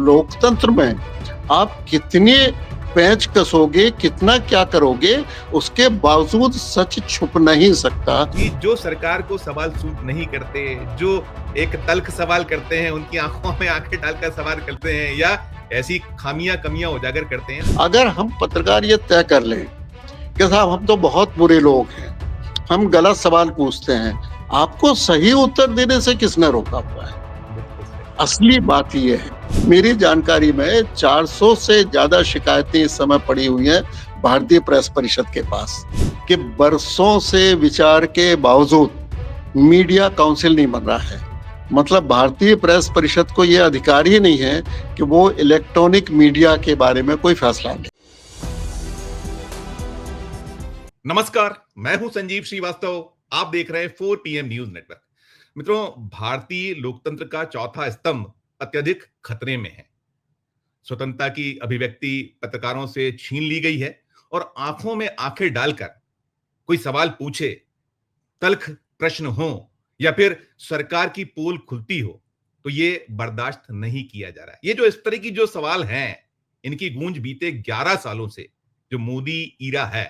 लोकतंत्र में आप कितने पेंच कसोगे, कितना क्या करोगे, उसके बावजूद सच छुप नहीं सकता। कि जो सरकार को सवाल सूट नहीं करते, जो एक तल्ख सवाल करते हैं, उनकी आंखों में आंखें डालकर सवाल करते हैं या ऐसी खामियां कमियां उजागर करते हैं। अगर हम पत्रकार ये तय कर लें कि साहब हम तो बहुत बुरे लोग हैं, हम गलत सवाल पूछते हैं, आपको सही उत्तर देने से किसने रोका हुआ है? असली बात ये है, मेरी जानकारी में 400 से ज्यादा शिकायतें इस समय पड़ी हुई हैं भारतीय प्रेस परिषद के पास कि बरसों से विचार के बावजूद मीडिया काउंसिल नहीं बन रहा है। मतलब भारतीय प्रेस परिषद को यह अधिकार ही नहीं है कि वो इलेक्ट्रॉनिक मीडिया के बारे में कोई फैसला ले। नमस्कार, मैं हूं संजीव श्रीवास्तव। आप देख रहे हैं 4 PM न्यूज नेटवर्क। मित्रों, भारतीय लोकतंत्र का चौथा स्तंभ अत्यधिक खतरे में है। स्वतंत्रता की अभिव्यक्ति पत्रकारों से छीन ली गई है और आंखों में आंखें डालकर कोई सवाल पूछे, तल्ख प्रश्न हो या फिर सरकार की पोल खुलती हो तो ये बर्दाश्त नहीं किया जा रहा है। ये जो इस तरह की जो सवाल हैं, इनकी गूंज बीते 11 सालों से जो मोदी ईरा है,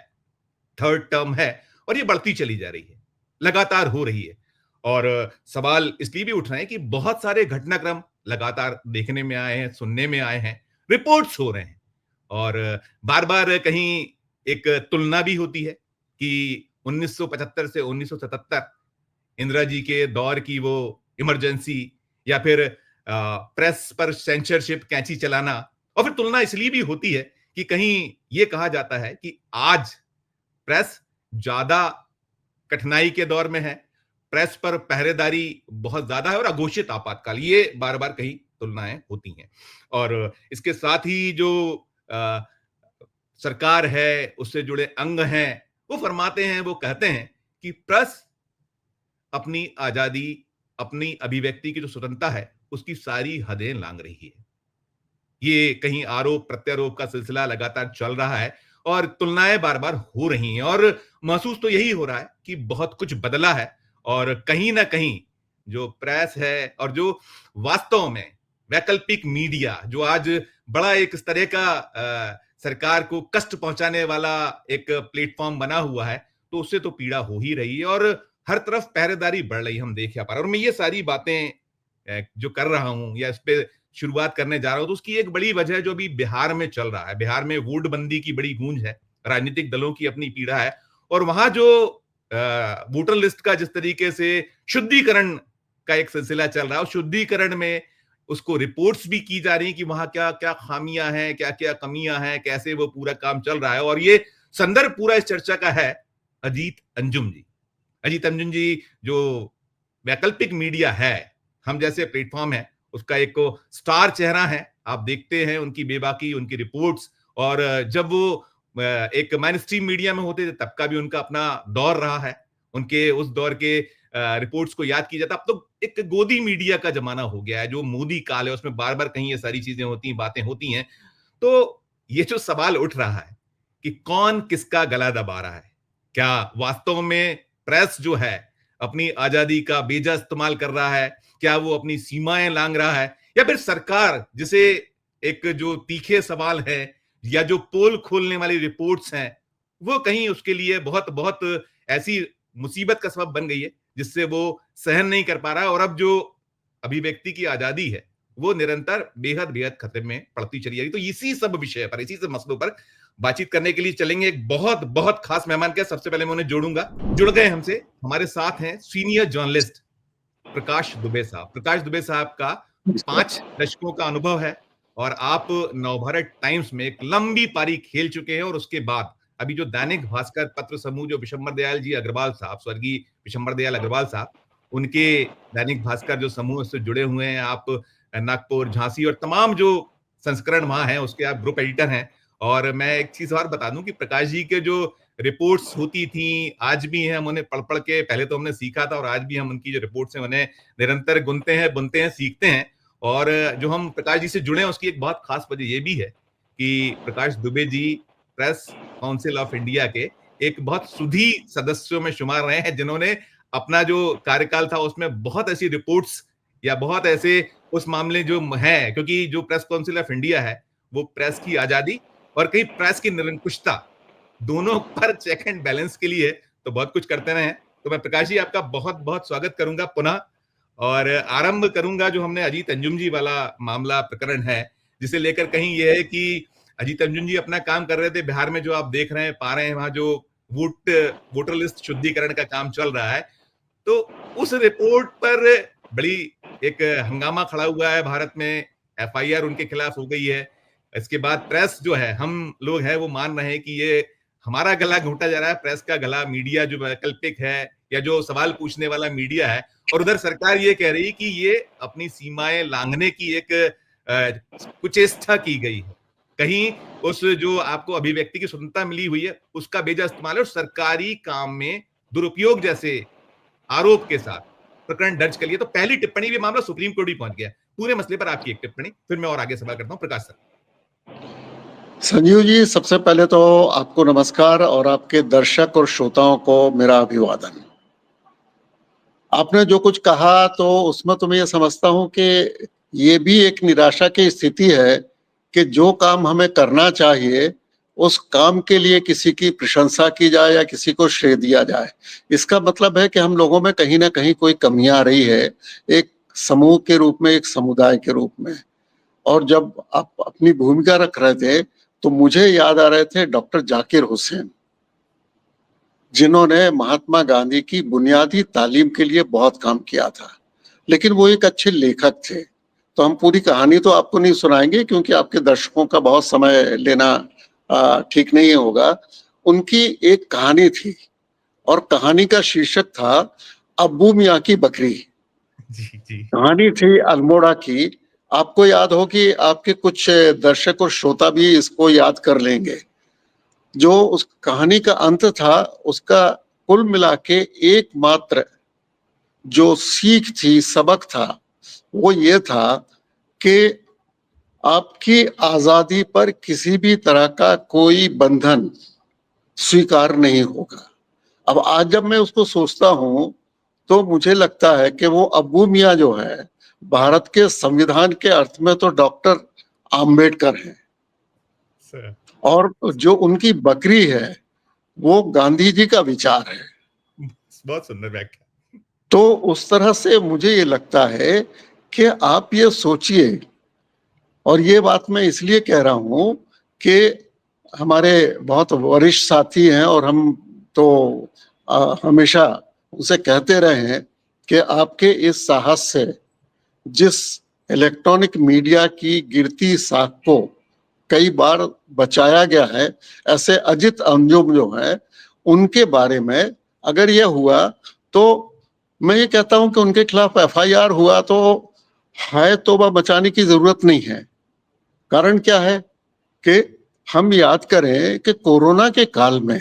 थर्ड टर्म है, और ये बढ़ती चली जा रही है, लगातार हो रही है। और सवाल इसलिए भी उठ रहे हैं कि बहुत सारे घटनाक्रम लगातार देखने में आए हैं, सुनने में आए हैं, रिपोर्ट्स हो रहे हैं और बार बार कहीं एक तुलना भी होती है कि 1975 से 1977 इंदिरा जी के दौर की वो इमरजेंसी या फिर प्रेस पर सेंसरशिप कैंची चलाना। और फिर तुलना इसलिए भी होती है कि कहीं ये कहा जाता है कि आज प्रेस ज्यादा कठिनाई के दौर में है, प्रेस पर पहरेदारी बहुत ज्यादा है और अघोषित आपातकाल, ये बार बार कहीं तुलनाएं होती हैं। और इसके साथ ही जो आ, सरकार है, उससे जुड़े अंग हैं, वो फरमाते हैं, वो कहते हैं कि प्रेस अपनी आजादी, अपनी अभिव्यक्ति की जो स्वतंत्रता है, उसकी सारी हदें लांघ रही है। ये कहीं आरोप प्रत्यारोप का सिलसिला लगातार चल रहा है और तुलनाएं बार बार हो रही हैं और महसूस तो यही हो रहा है कि बहुत कुछ बदला है और कहीं ना कहीं जो प्रेस है और जो वास्तव में वैकल्पिक मीडिया जो आज बड़ा एक इस तरह का सरकार को कष्ट पहुंचाने वाला एक प्लेटफॉर्म बना हुआ है, तो उससे तो पीड़ा हो ही रही है और हर तरफ पहरेदारी बढ़ रही, हम देख पा रहे हैं। और मैं ये सारी बातें जो कर रहा हूं या इस पे शुरुआत करने जा रहा हूं, तो उसकी एक बड़ी वजह जो अभी बिहार में चल रहा है, बिहार में वोटबंदी की बड़ी गूंज है, राजनीतिक दलों की अपनी पीड़ा है और वहां जो वोटर लिस्ट का जिस तरीके से शुद्धिकरण का एक सिलसिला चल रहा है, और शुद्धिकरण में उसको रिपोर्ट्स भी की जा रही कि वहां क्या क्या खामियां हैं, क्या क्या कमियां हैं, कैसे वो पूरा काम चल रहा है। और ये संदर्भ पूरा इस चर्चा का है अजीत अंजुम जी। अजीत अंजुम जी जो वैकल्पिक मीडिया है, हम जैसे प्लेटफॉर्म है, उसका एक स्टार चेहरा है। आप देखते हैं उनकी बेबाकी, उनकी रिपोर्ट्स, और जब वो एक मेन स्ट्रीम मीडिया में होते थे तब का भी उनका अपना दौर रहा है। उनके उस दौर के रिपोर्ट्स को याद किया जाता। अब तो एक गोदी मीडिया का जमाना हो गया है, जो मोदी काल है, उसमें बार बार कहीं ये सारी चीजें होती हैं, बातें होती हैं। तो ये जो सवाल उठ रहा है कि कौन किसका गला दबा रहा है, क्या वास्तव में प्रेस जो है अपनी आजादी का बेजा इस्तेमाल कर रहा है, क्या वो अपनी सीमाएं लांघ रहा है, या फिर सरकार जिसे एक जो तीखे सवाल है या जो पोल खोलने वाली रिपोर्ट्स हैं, वो कहीं उसके लिए बहुत बहुत ऐसी मुसीबत का सबब बन गई है जिससे वो सहन नहीं कर पा रहा है। और अब जो अभिव्यक्ति की आजादी है वो निरंतर बेहद बेहद खतरे में पड़ती चली जा रही। तो इसी सब विषय पर, इसी सब मसलों पर बातचीत करने के लिए चलेंगे एक बहुत बहुत खास मेहमान के। सबसे पहले मैं उन्हें जोड़ूंगा, जुड़ गए हमसे, हमारे साथ हैं सीनियर जर्नलिस्ट प्रकाश दुबे साहब। प्रकाश दुबे साहब का 5 दशकों का अनुभव है और आप नवभारत टाइम्स में एक लंबी पारी खेल चुके हैं। और उसके बाद अभी जो दैनिक भास्कर पत्र समूह, जो विशंबर दयाल जी अग्रवाल साहब, स्वर्गीय विशंबर दयाल अग्रवाल साहब, उनके दैनिक भास्कर जो समूह से जुड़े हुए हैं, आप नागपुर, झांसी और तमाम जो संस्करण वहां हैं उसके आप ग्रुप एडिटर हैं। और मैं एक चीज और बता दूं कि प्रकाश जी के जो रिपोर्ट्स होती थी, आज भी हैं, हम उन्हें पढ़ पढ़ के, पहले तो हमने सीखा था और आज भी हम उनकी जो रिपोर्ट्स हैं उन्हें निरंतर गुनते हैं, बुनते हैं, सीखते हैं। और जो हम प्रकाश जी से जुड़े हैं उसकी एक बहुत खास वजह ये भी है कि प्रकाश Dubey ji press council of India के एक बहुत सुधी सदस्यों में शुमार रहे हैं, जिन्होंने अपना जो कार्यकाल था उसमें बहुत ऐसी रिपोर्ट्स या बहुत ऐसे उस मामले जो है, क्योंकि जो प्रेस काउंसिल ऑफ इंडिया है वो प्रेस की आजादी और कहीं प्रेस की निरंकुशता दोनों पर चेक एंड बैलेंस के लिए तो बहुत कुछ करते रहे हैं। तो मैं प्रकाश जी आपका बहुत बहुत स्वागत करूंगा पुनः, और आरंभ करूंगा जो हमने अजीत अंजुम जी वाला मामला प्रकरण है, जिसे लेकर कहीं यह है कि अजीत अंजुम जी अपना काम कर रहे थे बिहार में, जो आप देख रहे हैं पा रहे हैं वहां जो वोटर लिस्ट शुद्धिकरण का काम चल रहा है, तो उस रिपोर्ट पर बड़ी एक हंगामा खड़ा हुआ है भारत में, एफआईआर उनके खिलाफ हो गई है। इसके बाद प्रेस जो है, हम लोग हैं वो मान रहे हैं कि ये हमारा गला घोटा जा रहा है, प्रेस का गला, मीडिया जो वैकल्पिक है या जो सवाल पूछने वाला मीडिया है, और उधर सरकार ये कह रही कि ये अपनी सीमाएं लांघने की एक कुचेष्टा की गई है। कहीं उस जो आपको अभिव्यक्ति की स्वतंत्रता मिली हुई है उसका बेजा इस्तेमाल है और सरकारी काम में दुरुपयोग जैसे आरोप के साथ प्रकरण दर्ज कर लिया। तो पहली टिप्पणी भी मामला सुप्रीम कोर्ट भी पहुंच गया। पूरे मसले पर आपकी एक टिप्पणी, फिर मैं और आगे सवाल करता हूं। प्रकाश सर। संजीव जी, सबसे पहले तो आपको नमस्कार और आपके दर्शक और श्रोताओं को मेरा अभिवादन। आपने जो कुछ कहा तो उसमें तो मैं ये समझता हूं कि ये भी एक निराशा की स्थिति है कि जो काम हमें करना चाहिए उस काम के लिए किसी की प्रशंसा की जाए या किसी को श्रेय दिया जाए। इसका मतलब है कि हम लोगों में कहीं ना कहीं कोई कमियां आ रही है, एक समूह के रूप में, एक समुदाय के रूप में। और जब आप अपनी भूमिका रख रहे थे तो मुझे याद आ रहे थे डॉक्टर जाकिर हुसैन, जिन्होंने महात्मा गांधी की बुनियादी तालीम के लिए बहुत काम किया था, लेकिन वो एक अच्छे लेखक थे। तो हम पूरी कहानी तो आपको नहीं सुनाएंगे क्योंकि आपके दर्शकों का बहुत समय लेना ठीक नहीं होगा। उनकी एक कहानी थी और कहानी का शीर्षक था अब्बू मियाँ की बकरी। जी जी। कहानी थी अल्मोड़ा की। आपको याद हो कि आपके कुछ दर्शक और श्रोता भी इसको याद कर लेंगे। जो उस कहानी का अंत था उसका कुल मिला के एकमात्र जो सीख थी, सबक था, वो ये था कि आपकी आजादी पर किसी भी तरह का कोई बंधन स्वीकार नहीं होगा। अब आज जब मैं उसको सोचता हूं तो मुझे लगता है कि वो अब्बू मियाँ जो है भारत के संविधान के अर्थ में तो डॉक्टर आम्बेडकर हैं, सर। और जो उनकी बकरी है वो गांधी जी का विचार है। बहुत सुंदर व्याख्या। तो उस तरह से मुझे ये लगता है कि आप ये सोचिए, और ये बात मैं इसलिए कह रहा हूं कि हमारे बहुत वरिष्ठ साथी हैं और हम तो हमेशा उसे कहते रहे हैं कि आपके इस साहस से जिस इलेक्ट्रॉनिक मीडिया की गिरती साख को कई बार बचाया गया है, ऐसे अजित अंजुम जो है उनके बारे में अगर यह हुआ तो मैं ये कहता हूं कि उनके खिलाफ एफआईआर हुआ तो है, तौबा मचाने की जरूरत नहीं है। कारण क्या है कि हम याद करें कि कोरोना के काल में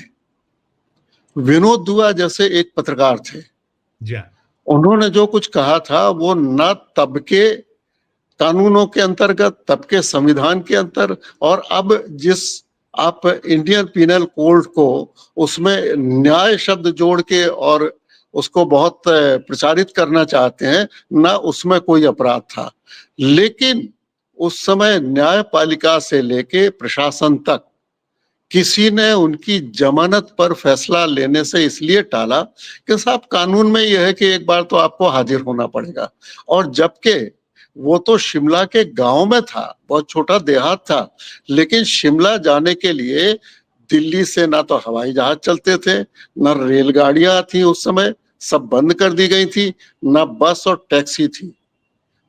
विनोद दुआ जैसे एक पत्रकार थे, उन्होंने जो कुछ कहा था वो न तब के कानूनों के अंतर्गत, तब के संविधान के अंतर, और अब जिस आप इंडियन पीनल कोड को उसमें न्याय शब्द जोड़ के और उसको बहुत प्रचारित करना चाहते हैं, ना उसमें कोई अपराध था। लेकिन उस समय न्यायपालिका से लेके प्रशासन तक किसी ने उनकी जमानत पर फैसला लेने से इसलिए टाला कि साहब कानून में यह है कि एक बार तो आपको हाजिर होना पड़ेगा। और जबकि वो तो शिमला के गांव में था, बहुत छोटा देहात था, लेकिन शिमला जाने के लिए दिल्ली से ना तो हवाई जहाज चलते थे, ना रेलगाड़ियां थी, उस समय सब बंद कर दी गई थी, ना बस और टैक्सी थी।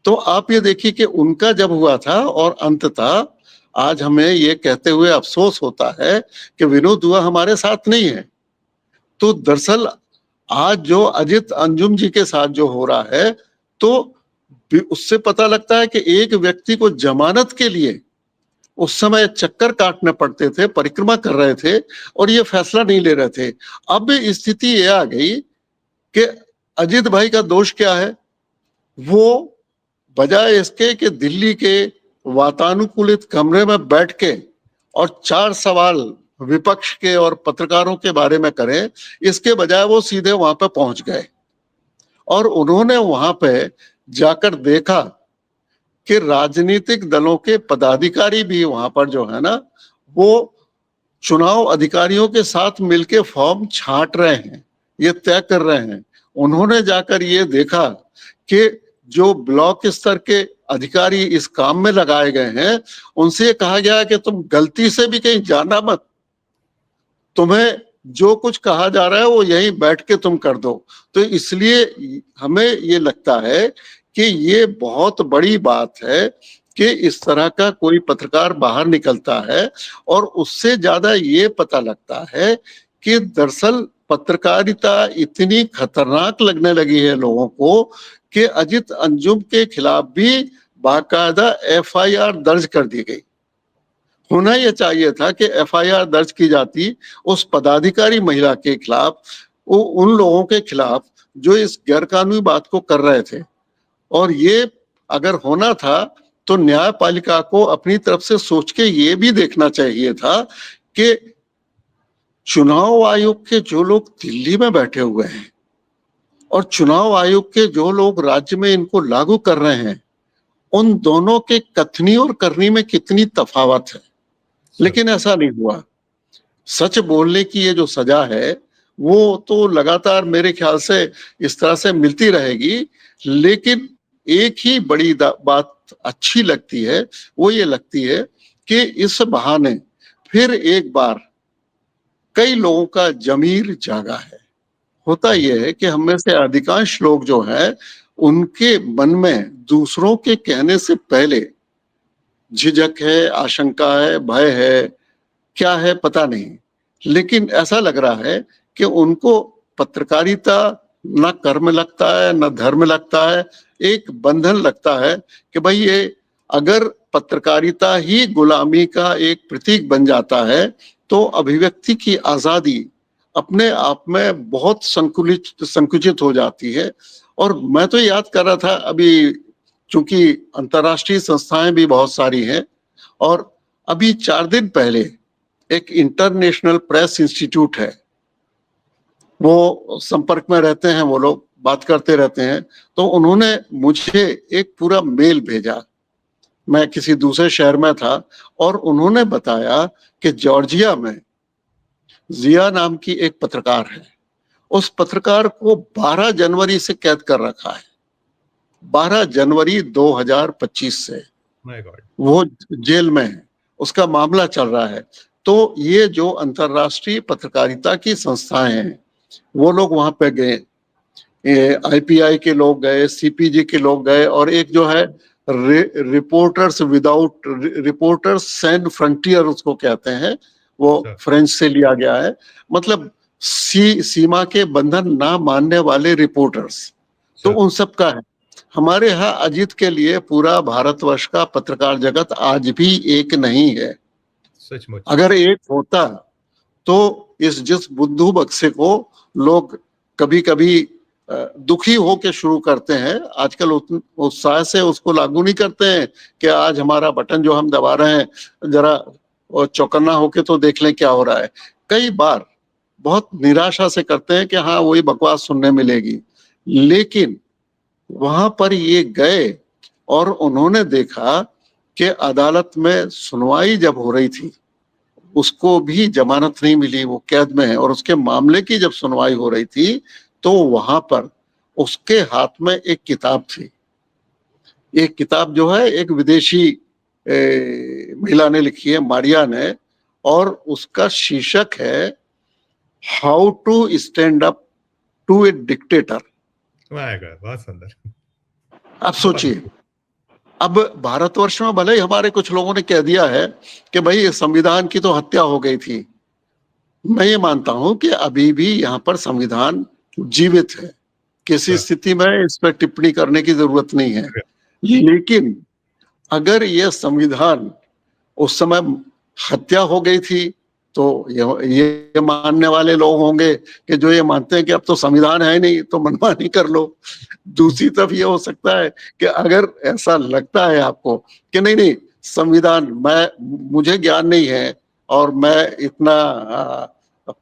तो आप ये देखिए कि उनका जब हुआ था और अंत था, आज हमें ये कहते हुए अफसोस होता है कि विनोद दुआ हमारे साथ नहीं है। तो दरअसल आज जो अजित अंजुम जी के साथ जो हो रहा है, तो उससे पता लगता है कि एक व्यक्ति को जमानत के लिए उस समय चक्कर काटने पड़ते थे, परिक्रमा कर रहे थे और ये फैसला नहीं ले रहे थे। अब स्थिति ये आ गई कि अजित भाई का दोष क्या है, वो बजाय इसके कि दिल्ली के वातानुकूलित कमरे में बैठ के और 4 सवाल विपक्ष के और पत्रकारों के बारे में करें, इसके बजाय वो सीधे वहां पे पहुंच गए और उन्होंने वहां पे जाकर देखा कि राजनीतिक दलों के पदाधिकारी भी वहां पर जो है ना, वो चुनाव अधिकारियों के साथ मिलके फॉर्म छांट रहे हैं, ये तय कर रहे हैं। उन्होंने जाकर ये देखा कि जो ब्लॉक स्तर के अधिकारी इस काम में लगाए गए हैं, उनसे कहा गया कि तुम गलती से भी कहीं जाना मत, तुम्हें जो कुछ कहा जा रहा है वो यहीं बैठ के तुम कर दो। तो इसलिए हमें ये लगता है कि ये बहुत बड़ी बात है कि इस तरह का कोई पत्रकार बाहर निकलता है, और उससे ज्यादा ये पता लगता है कि दरअसल पत्रकारिता इतनी खतरनाक लगने लगी है लोगों को कि अजित अंजुम के खिलाफ भी बाकायदा एफआईआर दर्ज कर दी गई। होना यह चाहिए था कि एफआईआर दर्ज की जाती उस पदाधिकारी महिला के खिलाफ, उन लोगों के खिलाफ जो इस गैरकानूनी बात को कर रहे थे। और ये अगर होना था तो न्यायपालिका को अपनी तरफ से सोच के ये भी देखना चाहिए था कि चुनाव आयोग के जो लोग दिल्ली में बैठे हुए हैं और चुनाव आयोग के जो लोग राज्य में इनको लागू कर रहे हैं, उन दोनों के कथनी और करनी में कितनी तफावत है। लेकिन ऐसा नहीं हुआ। सच बोलने की ये जो सजा है वो तो लगातार मेरे ख्याल से इस तरह से मिलती रहेगी। लेकिन एक ही बड़ी बात अच्छी लगती है, वो ये लगती है कि इस बहाने फिर एक बार कई लोगों का जमीर जागा है। होता यह है कि हम में से अधिकांश लोग जो है, उनके मन में दूसरों के कहने से पहले झिझक है, आशंका है, भय है, क्या है पता नहीं, लेकिन ऐसा लग रहा है कि उनको पत्रकारिता न कर्म लगता है न धर्म लगता है, एक बंधन लगता है कि भाई ये अगर पत्रकारिता ही गुलामी का एक प्रतीक बन जाता है तो अभिव्यक्ति की आजादी अपने आप में बहुत संकुचित हो जाती है। और मैं तो याद कर रहा था अभी, चूंकि अंतर्राष्ट्रीय संस्थाएं भी बहुत सारी हैं, और अभी 4 दिन पहले एक इंटरनेशनल प्रेस इंस्टीट्यूट है, वो संपर्क में रहते हैं, वो लोग बात करते रहते हैं, तो उन्होंने मुझे एक पूरा मेल भेजा। मैं किसी दूसरे शहर में था और उन्होंने बताया कि जॉर्जिया में जिया नाम की एक पत्रकार है, उस पत्रकार को 12 जनवरी से कैद कर रखा है, 12 जनवरी 2025 से वो जेल में है, उसका मामला चल रहा है। तो ये जो अंतर्राष्ट्रीय पत्रकारिता की संस्थाएं हैं, वो लोग वहां पे गए, आईपीआई के लोग गए, सीपीजी के लोग गए, और एक जो है रिपोर्टर्स सैन फ्रंटियर उसको कहते हैं, वो फ्रेंच से लिया गया है, मतलब सीमा के बंधन ना मानने वाले रिपोर्टर्स, तो उन सब का है। हमारे यहाँ अजीत के लिए पूरा भारतवर्ष का पत्रकार जगत आज भी एक नहीं है। सचमुच अगर एक होता तो जिस बुद्धू बक्से को लोग कभी कभी दुखी होके शुरू करते हैं, आजकल उत्साह से उसको लागू नहीं करते हैं कि आज हमारा बटन जो हम दबा रहे हैं जरा चौकन्ना होके तो देख लें क्या हो रहा है। कई बार बहुत निराशा से करते हैं कि हाँ वही बकवास सुनने मिलेगी, लेकिन वहां पर ये गए और उन्होंने देखा कि अदालत में सुनवाई जब हो रही थी, उसको भी जमानत नहीं मिली, वो कैद में है, और उसके मामले की जब सुनवाई हो रही थी तो वहां पर उसके हाथ में एक किताब थी। एक किताब जो है एक विदेशी महिला ने लिखी है, मारिया ने, और उसका शीर्षक है how to stand up to a dictator. बहुत सुंदर। आप सोचिए, अब भारतवर्ष में भले ही हमारे कुछ लोगों ने कह दिया है कि भाई संविधान की तो हत्या हो गई थी, मैं ये मानता हूं कि अभी भी यहाँ पर संविधान जीवित है, किसी स्थिति में इस पर टिप्पणी करने की जरूरत नहीं है। लेकिन अगर यह संविधान उस समय हत्या हो गई थी तो ये मानने वाले लोग होंगे कि जो ये मानते हैं कि अब तो संविधान है नहीं तो मनमानी कर लो। दूसरी तरफ ये हो सकता है कि अगर ऐसा लगता है आपको कि नहीं नहीं संविधान, मुझे ज्ञान नहीं है और मैं इतना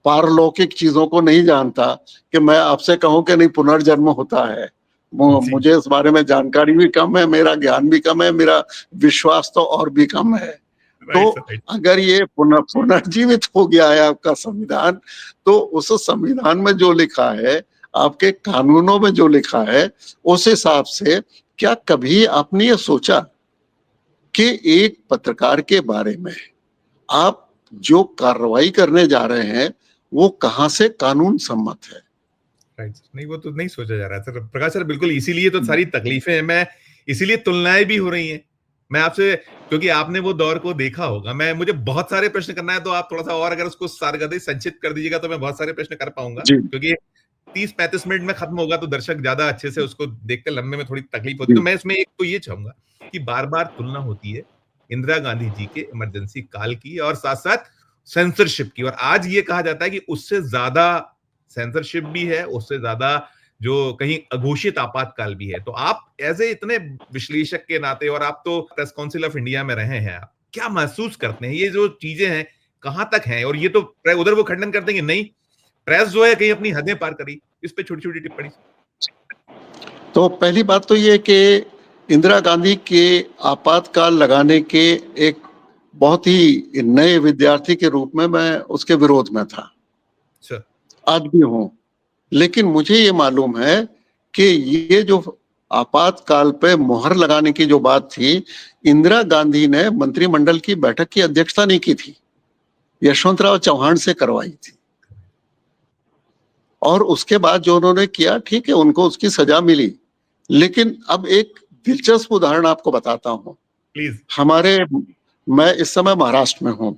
पारलौकिक चीजों को नहीं जानता कि मैं आपसे कहूं कि नहीं पुनर्जन्म होता है, जी। मुझे इस बारे में जानकारी भी कम है, मेरा ज्ञान भी कम है, मेरा विश्वास तो और भी कम है। तो राइट सर, राइट। अगर ये पुनर्जीवित हो गया है आपका संविधान, तो उस संविधान में जो लिखा है, आपके कानूनों में जो लिखा है, उस हिसाब से क्या कभी आपने ये सोचा कि एक पत्रकार के बारे में आप जो कार्रवाई करने जा रहे हैं, वो कहाँ से कानून सम्मत है? Right sir. नहीं, वो तो नहीं सोचा जा रहा है सर। प्रकाश सर, बिल्कुल इसीलिए तो सारी तकलीफें हैं। मैं इसीलिए तुलनाएँ भी हो रही हैं। मैं आपसे, क्योंकि आपने वो दौर को देखा होगा, मुझे बहुत सारे प्रश्न करना है, तो आप थोड़ा-सा और अगर उसको सारगर्दी संक्षिप्त कर दीजिएगा तो मैं बहुत सारे प्रश्न कर पाऊँगा। जी, क्योंकि 30-35 मिनट में खत्म होगा तो दर्शक ज़्यादा अच्छे से उसको देखते लंबे में थोड़ी तकलीफ होती है। तो जी, मैं इसमें एक तो ये चाहूँगा कि बार-बार तुलना होती है इंदिरा गांधी जी के इमरजेंसी काल की और साथ-साथ सेंसरशिप की, और आज ये कहा जाता है कि उससे ज़्यादा सेंसरशिप भी है, उससे ज़्यादा जो कहीं अघोषित आपातकाल भी है। तो आप एज़ ए इतने विश्लेषक के नाते, और आप तो प्रेस काउंसिल ऑफ इंडिया में रहे हैं आप, क्या महसूस करते हैं? ये जो चीज़ें हैं, कहाँ तक हैं? और ये तो उधर वो खंडन करते हैं कि नहीं, प्रेस जो है कहीं अपनी हदें पार करी। इस पे छोटी-छोटी टिप्पणी। तो पहली बात तो ये कि इंदिरा गांधी के आपातकाल लगाने के एक बहुत ही नए विद्यार्थी के रूप में मैं उसके विरोध में था, अच्छा, आज भी हूँ। लेकिन मुझे ये मालूम है कि ये जो आपातकाल पे मुहर लगाने की जो बात थी, इंदिरा गांधी ने मंत्रिमंडल की बैठक की अध्यक्षता नहीं की थी, यशवंतराव चौहान से करवाई थी। और उसके बाद जो उन्होंने किया, ठीक है, उनको उसकी सजा मिली। लेकिन अब एक दिलचस्प उदाहरण आपको बताता हूं। प्लीज़। हमारे मैं इस समय महाराष्ट्र में हूं।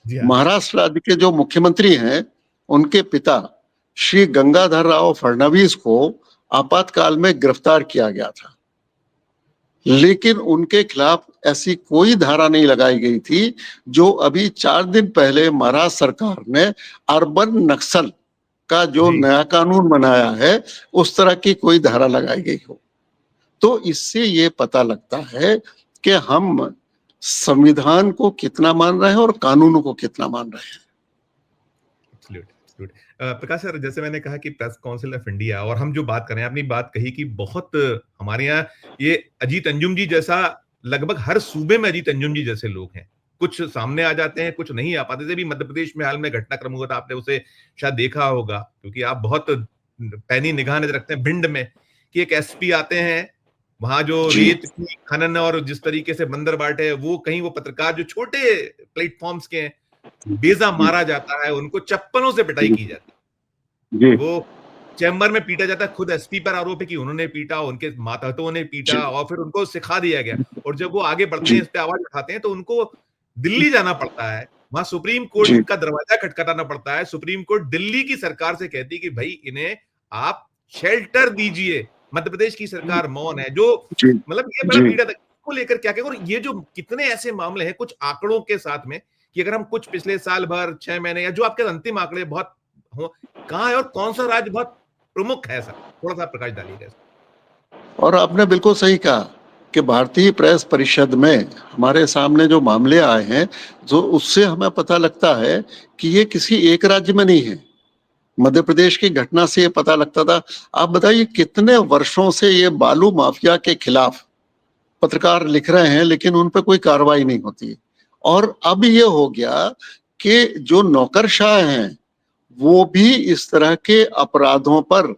जी हाँ। महाराष्ट्र राज्य के जो मुख्यमंत्री हैं, उनके पिता श्री गंगाधर राव फडणवीस को आपातकाल में गिरफ्तार किया गया था, लेकिन उनके खिलाफ ऐसी कोई धारा नहीं लगाई गई थी जो अभी 4 दिन पहले महाराष्ट्र सरकार ने अर्बन नक्सल का जो जी। नया कानून बनाया है, उस तरह की कोई धारा लगाई गई हो। तो इससे ये पता लगता है कि हम संविधान को कितना मान रहे हैं और कानूनों को कितना मान रहे हैं। Absolute, absolute. प्रकाश सर, जैसे मैंने कहा कि प्रेस काउंसिल ऑफ इंडिया, और हम जो बात कर रहे हैं, आपने बात कही कि बहुत हमारे यहाँ ये अजीत अंजुम जी जैसा, लगभग हर सूबे में अजीत अंजुम जी जैसे लोग हैं। कुछ सामने आ जाते हैं, कुछ नहीं आ पाते थे। भी मध्य प्रदेश में हाल में घटनाक्रम हुआ था, आपने उसे शायद देखा होगा, क्योंकि आप बहुत पैनी निगाह नजर रखते हैं भिंड में, कि एक एसपी आते हैं, वहां जो जी, रेत की खनन और जिस तरीके से बंदर बाट है, वो कहीं वो पत्रकार जो छोटे प्लेटफॉर्म्स के हैं, बेजा जी, मारा जाता है, उनको चप्पलों से पिटाई जी, की जाती जी, है। वो चैम्बर में पीटा जाता है, खुद एसपी पर आरोप है कि उन्होंने पीटा, उनके मातहतों ने जी, पीटा, और फिर उनको सिखा दिया गया। और जब वो आगे बढ़ते हैं, जी, इस पे आवाज उठाते हैं, तो उनको दिल्ली जाना पड़ता है। वहां सुप्रीम जी, कोर्ट का दरवाजा खटखटाना पड़ता है। सुप्रीम कोर्ट दिल्ली की सरकार से कहती है कि भाई इन्हें आप शेल्टर दीजिए। मध्य प्रदेश की सरकार मौन है, जो जी, मतलब ये बड़ा जी। पीड़ा को लेकर क्या कहेंगे। और ये जो कितने ऐसे मामले हैं, कुछ आंकड़ों के साथ में, कि अगर हम कुछ पिछले साल भर, 6 महीने, या जो आपके अंतिम आंकड़े बहुत हो, कहाँ है और कौन सा राज्य बहुत प्रमुख है सर? थोड़ा-सा प्रकाश डालिएगा इस पे। और आपने बिल्कुल सही कहा कि भारतीय प्रेस परिषद में हमारे सामने जो मामले आए हैं, जो उससे हमें पता लगता है कि ये किसी एक राज्य में नहीं है। मध्य प्रदेश की घटना से ये पता लगता था। आप बताइए कितने वर्षों से ये बालू माफिया के खिलाफ पत्रकार लिख रहे हैं, लेकिन उन पे कोई कार्रवाई नहीं होती। और अब ये हो गया कि जो नौकरशाह हैं, वो भी इस तरह के अपराधों पर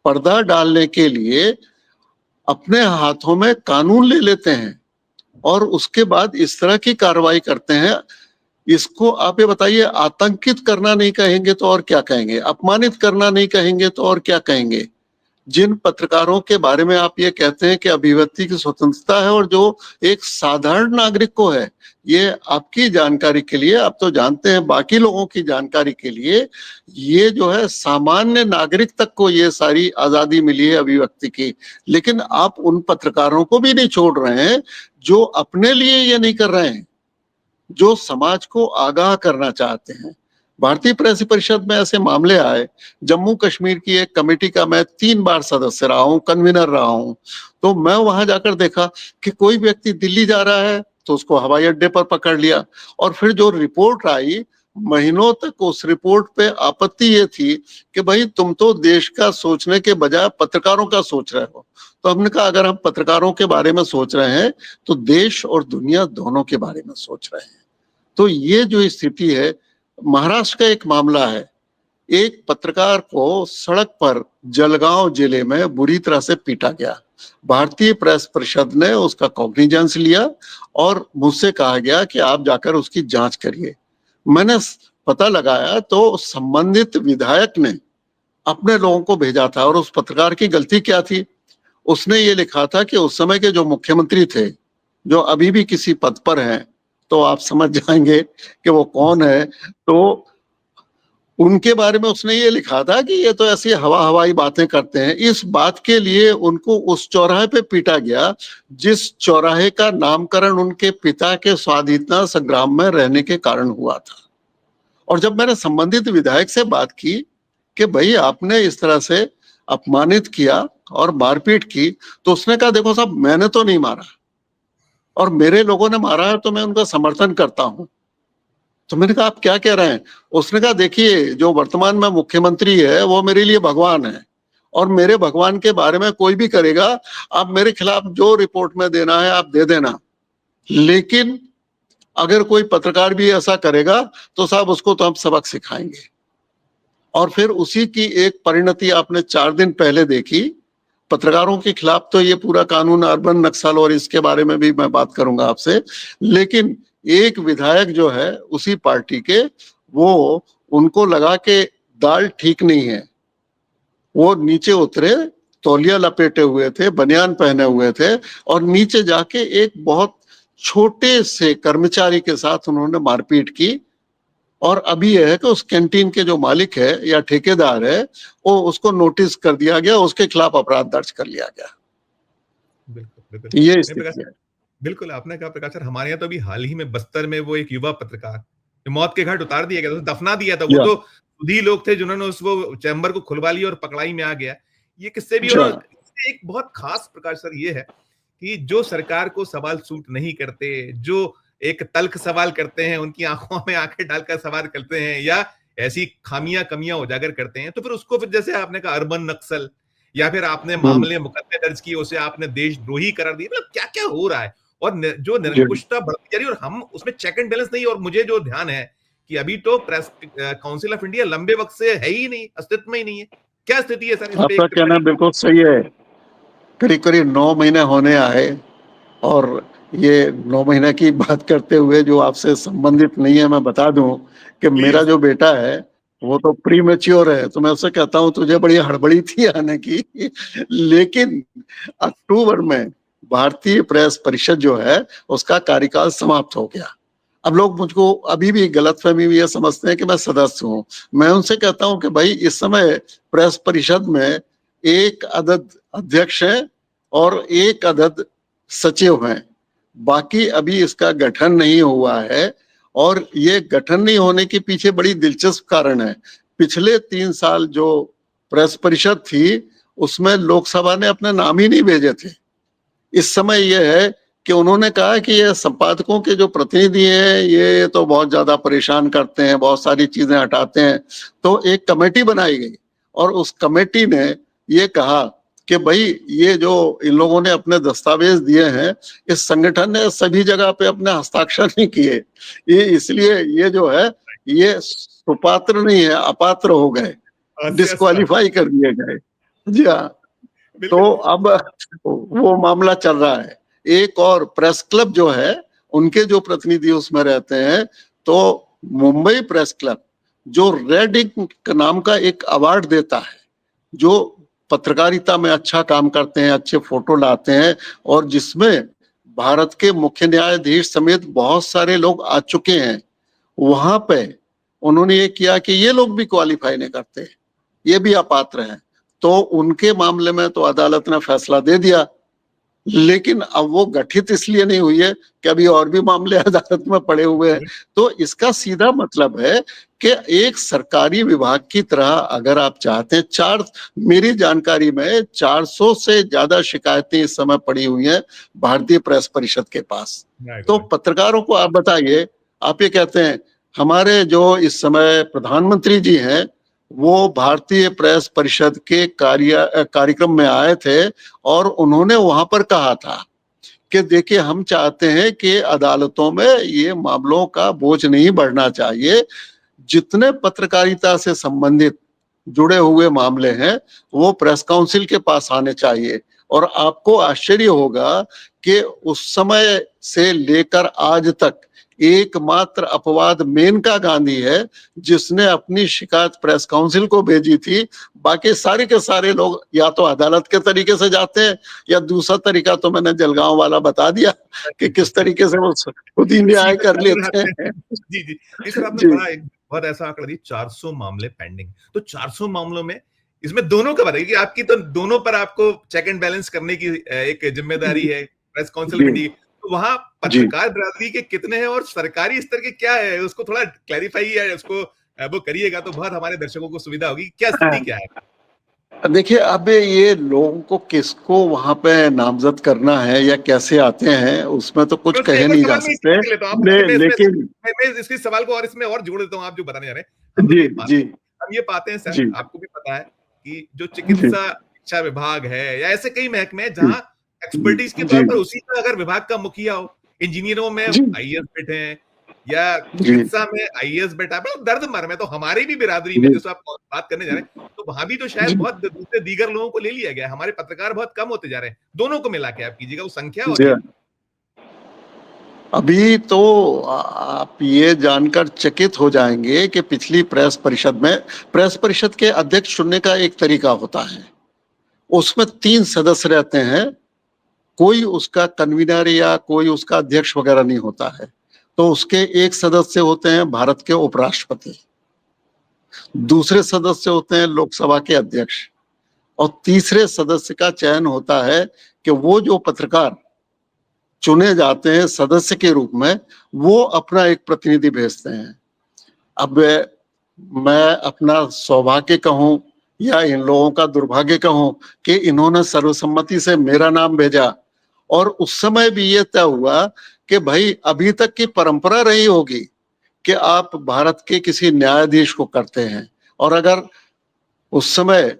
पर्दा डालने के लिए अपने हाथों में कानून ले लेते हैं और उसके बाद इस तरह की कार्रवाई करते हैं। इसको आप ये बताइए, आतंकित करना नहीं कहेंगे तो और क्या कहेंगे? अपमानित करना नहीं कहेंगे तो और क्या कहेंगे? जिन पत्रकारों के बारे में आप ये कहते हैं कि अभिव्यक्ति की स्वतंत्रता है और जो एक साधारण नागरिक को है, ये आपकी जानकारी के लिए, आप तो जानते हैं, बाकी लोगों की जानकारी के लिए, ये जो है सामान्य नागरिक तक को ये सारी आजादी मिली है अभिव्यक्ति की। लेकिन आप उन पत्रकारों को भी नहीं छोड़ रहे हैं जो अपने लिए ये नहीं कर रहे हैं, जो समाज को आगाह करना चाहते हैं। भारतीय प्रेस परिषद में ऐसे मामले आए। जम्मू कश्मीर की एक कमेटी का मैं 3 बार सदस्य रहा हूं, कन्वीनर रहा हूं। तो मैं वहां जाकर देखा कि कोई व्यक्ति दिल्ली जा रहा है तो उसको हवाई अड्डे पर पकड़ लिया, और फिर जो रिपोर्ट आई महीनों तक उस रिपोर्ट पे आपत्ति ये थी कि भाई तुम तो देश का सोचने के बजाय पत्रकारों का सोच रहे हो। तो हमने कहा अगर हम पत्रकारों के बारे में सोच रहे हैं तो देश और दुनिया दोनों के बारे में सोच रहे हैं। तो ये जो स्थिति है, महाराष्ट्र का एक मामला है, एक पत्रकार को सड़क पर जलगांव जिले में बुरी तरह से पीटा गया। भारतीय प्रेस परिषद ने उसका कॉग्निजेंस लिया और मुझसे कहा गया कि आप जाकर उसकी जांच करिए। मैंने पता लगाया तो संबंधित विधायक ने अपने लोगों को भेजा था और उस पत्रकार की गलती क्या थी, उसने ये लिखा था कि उस समय के जो मुख्यमंत्री थे, जो अभी भी किसी पद पर हैं, तो आप समझ जाएंगे कि वो कौन है। तो उनके बारे में उसने ये लिखा था कि ये तो ऐसी हवाई बातें करते हैं। इस बात के लिए उनको उस चौराहे पे पीटा गया जिस चौराहे का नामकरण उनके पिता के स्वाधीनता संग्राम में रहने के कारण हुआ था। और जब मैंने संबंधित विधायक से बात की कि भाई आपने इस तरह से अपमानित किया और मारपीट की, तो उसने कहा देखो साहब मैंने तो नहीं मारा और मेरे लोगों ने मारा है तो मैं उनका समर्थन करता हूं। तो मैंने कहा आप क्या कह रहे हैं? उसने कहा देखिए जो वर्तमान में मुख्यमंत्री है वो मेरे लिए भगवान है और मेरे भगवान के बारे में कोई भी करेगा, आप मेरे खिलाफ जो रिपोर्ट में देना है आप दे देना, लेकिन अगर कोई पत्रकार भी ऐसा करेगा तो साहब उसको तो हम सबक सिखाएंगे। और फिर उसी की एक परिणति आपने 4 दिन पहले देखी। पत्रकारों के खिलाफ तो ये पूरा कानून अर्बन नक्सल और इसके बारे में भी मैं बात करूंगा आपसे, लेकिन एक विधायक जो है उसी पार्टी के, वो उनको लगा कि दाल ठीक नहीं है, वो नीचे उतरे, तौलिया लपेटे हुए थे, बनियान पहने हुए थे और नीचे जाके एक बहुत छोटे से कर्मचारी के साथ उन्होंने मारपीट की। और अभी यह है कि उस कैंटीन के जो मालिक है या ठेकेदार है वो उसको नोटिस कर दिया गया, उसके खिलाफ अपराध दर्ज कर लिया गया। बिल्कुल बिल्कुल। तो ये नहीं, स्थिति है। बिल्कुल आपने कहा प्रकाश सर, हमारे यहाँ तो अभी हाल ही में बस्तर में वो एक युवा पत्रकार जो मौत के घाट उतार दिया गया था, दफना दिया था, वो या, तो खुद ही लोग थे जिन्होंने उस वो चैम्बर को खुलवा लिया और पकड़ाई में आ गया। ये किससे भी अच्छा, एक बहुत खास प्रकाश सर ये है कि जो सरकार को सवाल सूट नहीं करते, जो एक तल्ख सवाल करते हैं, उनकी आंखों में आंखें डालकर सवाल करते हैं या ऐसी खामियां कमियां उजागर करते हैं, तो फिर उसको फिर जैसे आपने कहा अर्बन नक्सल या फिर आपने मामले मुकदमे दर्ज किए उसे आपने देशद्रोही करार दिया, मतलब क्या क्या हो रहा है और जो जी। निरंकुशता बढ़ती जा रही है और हम उसमें चेक एंड बैलेंस नहीं। और मुझे जो ध्यान है कि अभी तो प्रेस काउंसिल ऑफ इंडिया लंबे वक्त से है ही नहीं, अस्तित्व में ही नहीं है। क्या स्थिति है सर इस पे आपका एक कहना टिप्पणी? बिल्कुल सही है। करीब करीब 9 महीने होने आए और ये 9 महीने की बात करते हुए जो आपसे संबंधित नहीं है, मैं बता दूं कि मेरा प्लीज। जो बेटा है वो तो प्री मैच्योर है, तो मैं उससे कहता हूं तुझे बड़ी हड़बड़ी थी आने की। लेकिन अक्टूबर में भारतीय प्रेस परिषद जो है उसका कार्यकाल समाप्त हो गया। अब लोग मुझको अभी भी गलतफहमी में ये समझते हैं कि मैं सदस्य हूं। मैं उनसे कहता हूं कि भाई इस समय प्रेस परिषद में एक अदद अध्यक्ष है और एक अदद सचिव हैं, बाकी अभी इसका गठन नहीं हुआ है। और ये गठन नहीं होने के पीछे बड़ी दिलचस्प कारण है। पिछले 3 साल जो प्रेस परिषद थी उसमें लोकसभा ने अपने नाम ही नहीं भेजे थे। इस समय यह है कि उन्होंने कहा कि ये संपादकों के जो प्रतिनिधि हैं ये तो बहुत ज्यादा परेशान करते हैं, बहुत सारी चीजें हटाते हैं। तो एक कमेटी बनाई गई और उस कमेटी ने ये कहा कि भाई ये जो इन लोगों ने अपने दस्तावेज दिए हैं, इस संगठन ने सभी जगह पे अपने हस्ताक्षर नहीं किए, ये इसलिए ये जो है ये सुपात्र नहीं है, अपात्र हो गए, हास्यास्पद। डिस्क्वालीफाई कर दिए गए। जी हाँ। तो बिल्कुल। अब वो मामला चल रहा है। एक और प्रेस क्लब जो है उनके जो प्रतिनिधि उसमें रहते हैं, तो मुंबई प्रेस क्लब जो रेड इंक नाम का एक अवार्ड देता है, जो पत्रकारिता में अच्छा काम करते हैं, अच्छे फोटो लाते हैं और जिसमें भारत के मुख्य न्यायाधीश समेत बहुत सारे लोग आ चुके हैं, वहां पे उन्होंने ये किया कि ये लोग भी क्वालिफाई नहीं करते, ये भी अपात्र हैं। तो उनके मामले में तो अदालत ने फैसला दे दिया, लेकिन अब वो गठित इसलिए नहीं हुई है कि अभी और भी मामले अदालत में पड़े हुए हैं। तो इसका सीधा मतलब है कि एक सरकारी विभाग की तरह अगर आप चाहते हैं, मेरी जानकारी में 400 से ज्यादा शिकायतें इस समय पड़ी हुई हैं भारतीय प्रेस परिषद के पास। तो पत्रकारों को आप बताइए, आप ये कहते हैं हमारे जो इस समय प्रधानमंत्री जी हैं, वो भारतीय प्रेस परिषद के कार्यक्रम में आए थे और उन्होंने वहां पर कहा था कि देखिए, हम चाहते हैं कि अदालतों में ये मामलों का बोझ नहीं बढ़ना चाहिए। जितने पत्रकारिता से संबंधित जुड़े हुए मामले हैं, वो प्रेस काउंसिल के पास आने चाहिए। और आपको आश्चर्य होगा कि उस समय से लेकर आज तक एकमात्र अपवाद मेनका गांधी है जिसने अपनी शिकायत प्रेस काउंसिल को भेजी थी। बाकी सारे के सारे लोग या तो अदालत के तरीके से जाते हैं, या दूसरा तरीका तो मैंने जलगांव वाला बता दिया कि किस तरीके से वो खुद ही न्याय सीधा कर नजर लेते आते हैं। हैं। जी, जी। जी सर, आपने जी बड़ा एक बहुत ऐसा आंकड़ा दिया, 400 मामले पेंडिंग। तो 400 मामलों में इसमें दोनों का बताइए कि आपकी तो दोनों पर आपको चेक एंड बैलेंस करने की एक जिम्मेदारी है, प्रेस काउंसिल जी बनी। तो वहां जी। पत्रकार बिरादरी के कितने हैं और सरकारी स्तर के क्या है? उसको थोड़ा क्लैरिफाई या उसको वो करिएगा तो बहुत हमारे दर्शकों को सुविधा होगी। क्या स्थिति क्या है? देखिए, अब ये लोगों को किसको वहां पे नामजद करना है या कैसे आते हैं, उसमें तो कुछ मैं उसमें कहे एक और नहीं जा सवाल मैं इसी सकते। पे लेता हूँ, आपको मैं इसमें लेकिन मैं इसके सवाल को और इसमें और जोड़ देता हूँ, आप जो बताने जा रहे हैं। हम लोग जी ये जी पाते हैं सर, जी आपको भी पता है कि जो जी चिकित्सा शिक्षा विभाग है या ऐसे कई महकमे हैं जी जहां एक्सपर्टीज के जी तौर पर उसी का अगर विभाग का मुखिया हो, इंजीनियरों में जी आईएएस बैठे हैं या जी चिकित्सा में आईएएस बैठा है, मतलब दर्द मर में। तो हमारी भी बिरादरी में जी जैसे आप बात करने जा रहे हैं, तो वहां भी तो शायद जी बहुत दूसरे दीगर लोगों को ले लिया गया है। हमारे पत्रकार बहुत कम होते जा रहे हैं। दोनों को मिला के आप कीजिएगा, वो संख्या और जी। ये। अभी तो आप ये जानकर चकित हो जाएंगे कि पिछली प्रेस परिषद के अध्यक्ष चुनने का एक तरीका होता है। उसमें 3 सदस्य रहते हैं, कोई उसका कन्वीनर या कोई उसका अध्यक्ष वगैरह नहीं होता है। तो उसके एक सदस्य होते हैं भारत के उपराष्ट्रपति, दूसरे सदस्य होते हैं लोकसभा के अध्यक्ष, और तीसरे सदस्य का चयन होता है कि वो जो पत्रकार चुने जाते हैं सदस्य के रूप में, वो अपना एक प्रतिनिधि भेजते हैं। अब मैं अपना सौभाग्य कहूं या इन लोगों का दुर्भाग्य कहूं कि इन्होंने सर्वसम्मति से मेरा नाम भेजा, और उस समय भी ये तय हुआ कि भाई, अभी तक की परंपरा रही होगी कि आप भारत के किसी न्यायाधीश को करते हैं, और अगर उस समय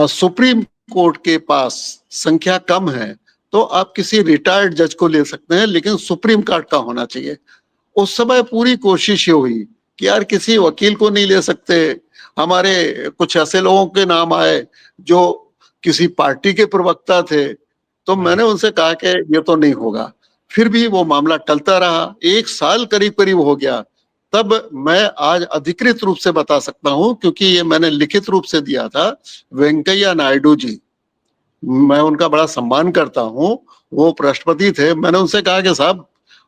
सुप्रीम कोर्ट के पास संख्या कम है तो आप किसी रिटायर्ड जज को ले सकते हैं, लेकिन सुप्रीम कोर्ट का होना चाहिए। उस समय पूरी कोशिश ये हुई कि यार किसी वकील को नहीं ले सकते। हमारे कुछ ऐसे लोगों के नाम आए जो किसी पार्टी के प्रवक्ता थे, तो मैंने उनसे कहा कि ये तो नहीं होगा। फिर भी वो मामला टलता रहा, 1 साल करीब करीब हो गया। तब मैं आज अधिकृत रूप से बता सकता हूं, क्योंकि ये मैंने लिखित रूप से दिया था। वेंकैया नायडू जी, मैं उनका बड़ा सम्मान करता हूं, वो उपराष्ट्रपति थे। मैंने उनसे कहा कि साहब,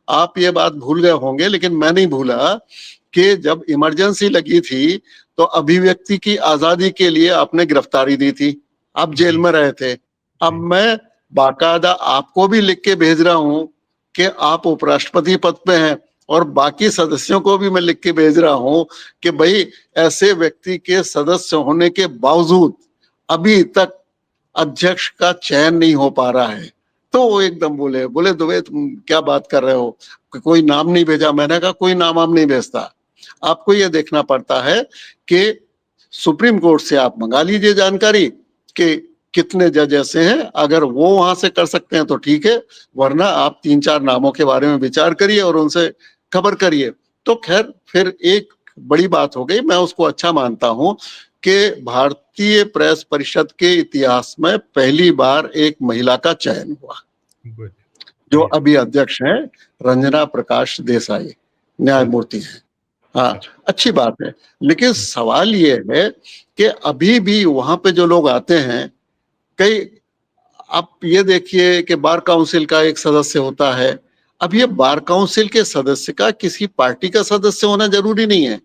आप ये बात भूल गए होंगे, लेकिन मैं नहीं भूला कि जब इमरजेंसी लगी थी तो अभिव्यक्ति की आजादी के लिए आपने गिरफ्तारी दी थी, आप जेल में रहे थे। अब मैं बाकायदा आपको भी लिख के भेज रहा हूं कि आप उपराष्ट्रपति पद पे हैं, और बाकी सदस्यों को भी मैं लिख के भेज रहा हूं कि भाई, ऐसे व्यक्ति के सदस्य होने के बावजूद अभी तक अध्यक्ष का चयन नहीं हो पा रहा है। तो वो एकदम बोले दुबे, तुम क्या बात कर रहे हो, कोई नाम नहीं भेजा। मैंने कहा कोई नाम आप नहीं भेजता, आपको ये देखना पड़ता है कि सुप्रीम कोर्ट से आप मंगा लीजिए जानकारी कि कितने जज ऐसे हैं। अगर वो वहां से कर सकते हैं तो ठीक है, वरना आप 3-4 नामों के बारे में विचार करिए और उनसे खबर करिए। तो खैर, फिर एक बड़ी बात हो गई, मैं उसको अच्छा मानता हूं कि भारतीय प्रेस परिषद के इतिहास में पहली बार एक महिला का चयन हुआ, जो अभी अध्यक्ष हैं, रंजना प्रकाश देसाई न्यायमूर्ति हैं। हाँ, अच्छी बात है। लेकिन सवाल ये है कि अभी भी वहां पे जो लोग आते हैं, कई, आप ये देखिए कि बार काउंसिल का एक सदस्य होता है। अब ये बार काउंसिल के सदस्य का किसी पार्टी का सदस्य होना जरूरी नहीं है।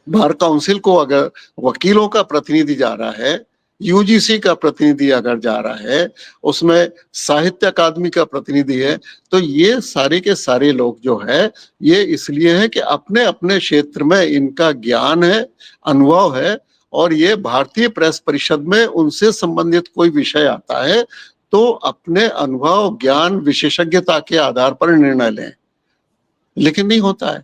बार काउंसिल को अगर वकीलों का प्रतिनिधि जा रहा है, यूजीसी का प्रतिनिधि अगर जा रहा है, उसमें साहित्य अकादमी का प्रतिनिधि है, तो ये सारे के सारे लोग जो है, ये इसलिए है कि अपने अपने क्षेत्र में इनका ज्ञान है, अनुभव है, और ये भारतीय प्रेस परिषद में उनसे संबंधित कोई विषय आता है तो अपने अनुभव, ज्ञान, विशेषज्ञता के आधार पर निर्णय लें। लेकिन नहीं होता है।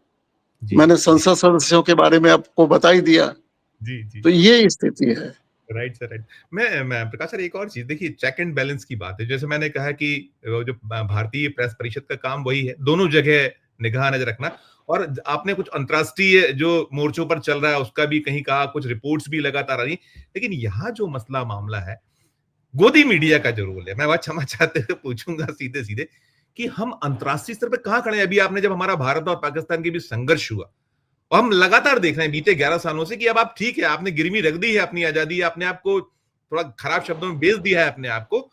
जी, मैंने जी, संसद सदस्यों के बारे में आपको बता ही दिया। जी, जी। तो ये स्थिति है। Right sir, right. मैं प्रकाश सर एक और चीज़ देखिए चेक एंड बैलेंस की बात है। जैसे मैंने कहा कि वो जो भारतीय प्रेस परिषद का काम वही है, दोनों जगह निगाह नज़र रखना और आपने कुछ अंतर्राष्ट्रीय जो मोर्चों पर चल रहा है उसका भी कहीं कहा, कुछ रिपोर्ट्स भी लगातार आ रही। लेकिन यहाँ जो मसला मामला है, गोदी मीडिया का जो रोल है, मैं बहुत क्षमा चाहते हुए पूछूँगा सीधे-सीधे कि हम अंतर्राष्ट्रीय स्तर पे कहाँ खड़े हैं? अभी आपने जब हमारा भारत और पाकिस्तान के बीच संघर्ष हुआ और हम लगातार देख रहे हैं बीते 11 सालों से कि अब आप ठीक है, आपने गिरवी रख दी है अपनी आज़ादी, आपने आपको थोड़ा खराब शब्दों में बेच दिया है अपने आप को।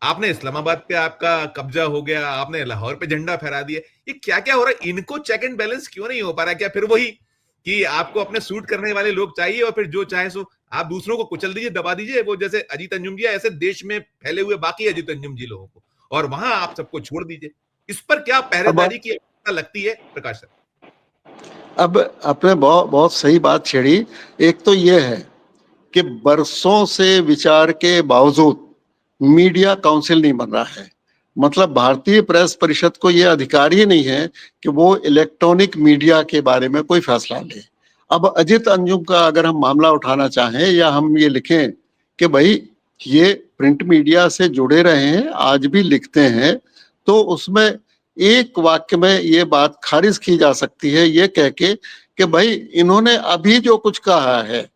आपने इस्लामाबाद पे आपका कब्ज़ा हो गया, आपने लाहौर पे झंडा फहरा दिया। ये क्या-क्या हो रहा है? इनको चेक एंड बैलेंस क्यों नहीं हो पा रहा है? क्या फिर वही कि आपको अपने सूट करने वाले लोग चाहिए और फिर जो चाहे सो आप दूसरों को कुचल दीजिए, दबा दीजिए, वो जैसे अजीत अंजुम जी ऐसे देश में फैले हुए बाकी अजीत अंजुम जी लोगों को और वहाँ आप सबको छोड़ दीजिए। इस पर क्या अब पहरेदारी की आवश्यकता लगती है प्रकाश सर? अब आपने बहुत बहुत सही बात छेड़ी। एक तो ये है कि बरसों से विचार के बावजूद मीडिया काउंसिल नहीं बन रहा है। मतलब भारतीय प्रेस परिषद को ये अधिकार ही नहीं है कि वो इलेक्ट्रॉनिक मीडिया के बारे में कोई फैसला ले। अब अजित अंजुम का अगर हम मामला उठाना चाहें या हम ये लिखें कि भाई ये प्रिंट मीडिया से जुड़े रहे हैं, आज भी लिखते हैं, तो उसमें एक वाक्य में ये बात खारिज की जा सकती है ये कह के कि भाई इन्होंने अभी जो कुछ कहा है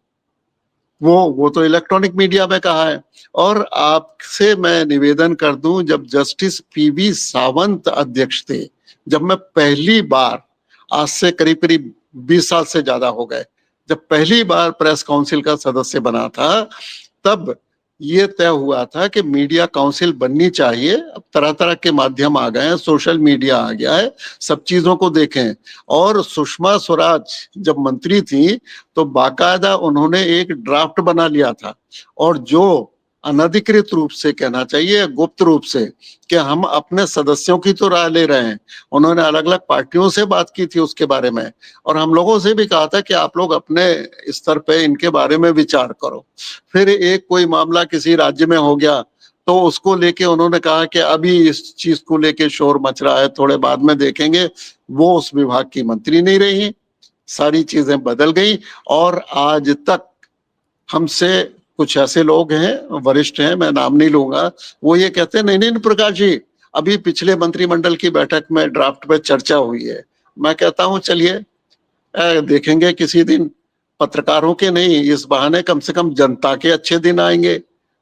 वो तो इलेक्ट्रॉनिक मीडिया में कहा है। और आपसे मैं निवेदन कर दूं, जब जस्टिस पीवी सावंत अध्यक्ष थे, जब मैं पहली बार, आज से करीब करीब 20 साल से ज्यादा हो गए, जब पहली बार प्रेस काउंसिल का सदस्य बना था, तब ये तय हुआ था कि मीडिया काउंसिल बननी चाहिए। अब तरह तरह के माध्यम आ गए हैं, सोशल मीडिया आ गया है, सब चीजों को देखें। और सुषमा स्वराज जब मंत्री थी तो बाकायदा उन्होंने एक ड्राफ्ट बना लिया था, और जो अनधिकृत रूप से कहना चाहिए, गुप्त रूप से, कि हम अपने सदस्यों की तो राय ले रहे हैं। उन्होंने अलग अलग पार्टियों से बात की थी उसके बारे में, और हम लोगों से भी कहा था कि आप लोग अपने स्तर पे इनके बारे में विचार करो। फिर एक कोई मामला किसी राज्य में हो गया तो उसको लेके उन्होंने कहा कि अभी इस चीज को लेके शोर मच रहा है, थोड़े बाद में देखेंगे। वो उस विभाग की मंत्री नहीं रही, सारी चीजें बदल गई। और आज तक हमसे कुछ ऐसे लोग हैं, वरिष्ठ हैं, मैं नाम नहीं लूंगा, वो ये कहते हैं नहीं नहीं प्रकाश जी, अभी पिछले मंत्रिमंडल की बैठक में ड्राफ्ट पे चर्चा हुई है। मैं कहता हूं चलिए देखेंगे किसी दिन। पत्रकारों के नहीं, इस बहाने कम से कम जनता के अच्छे दिन आएंगे।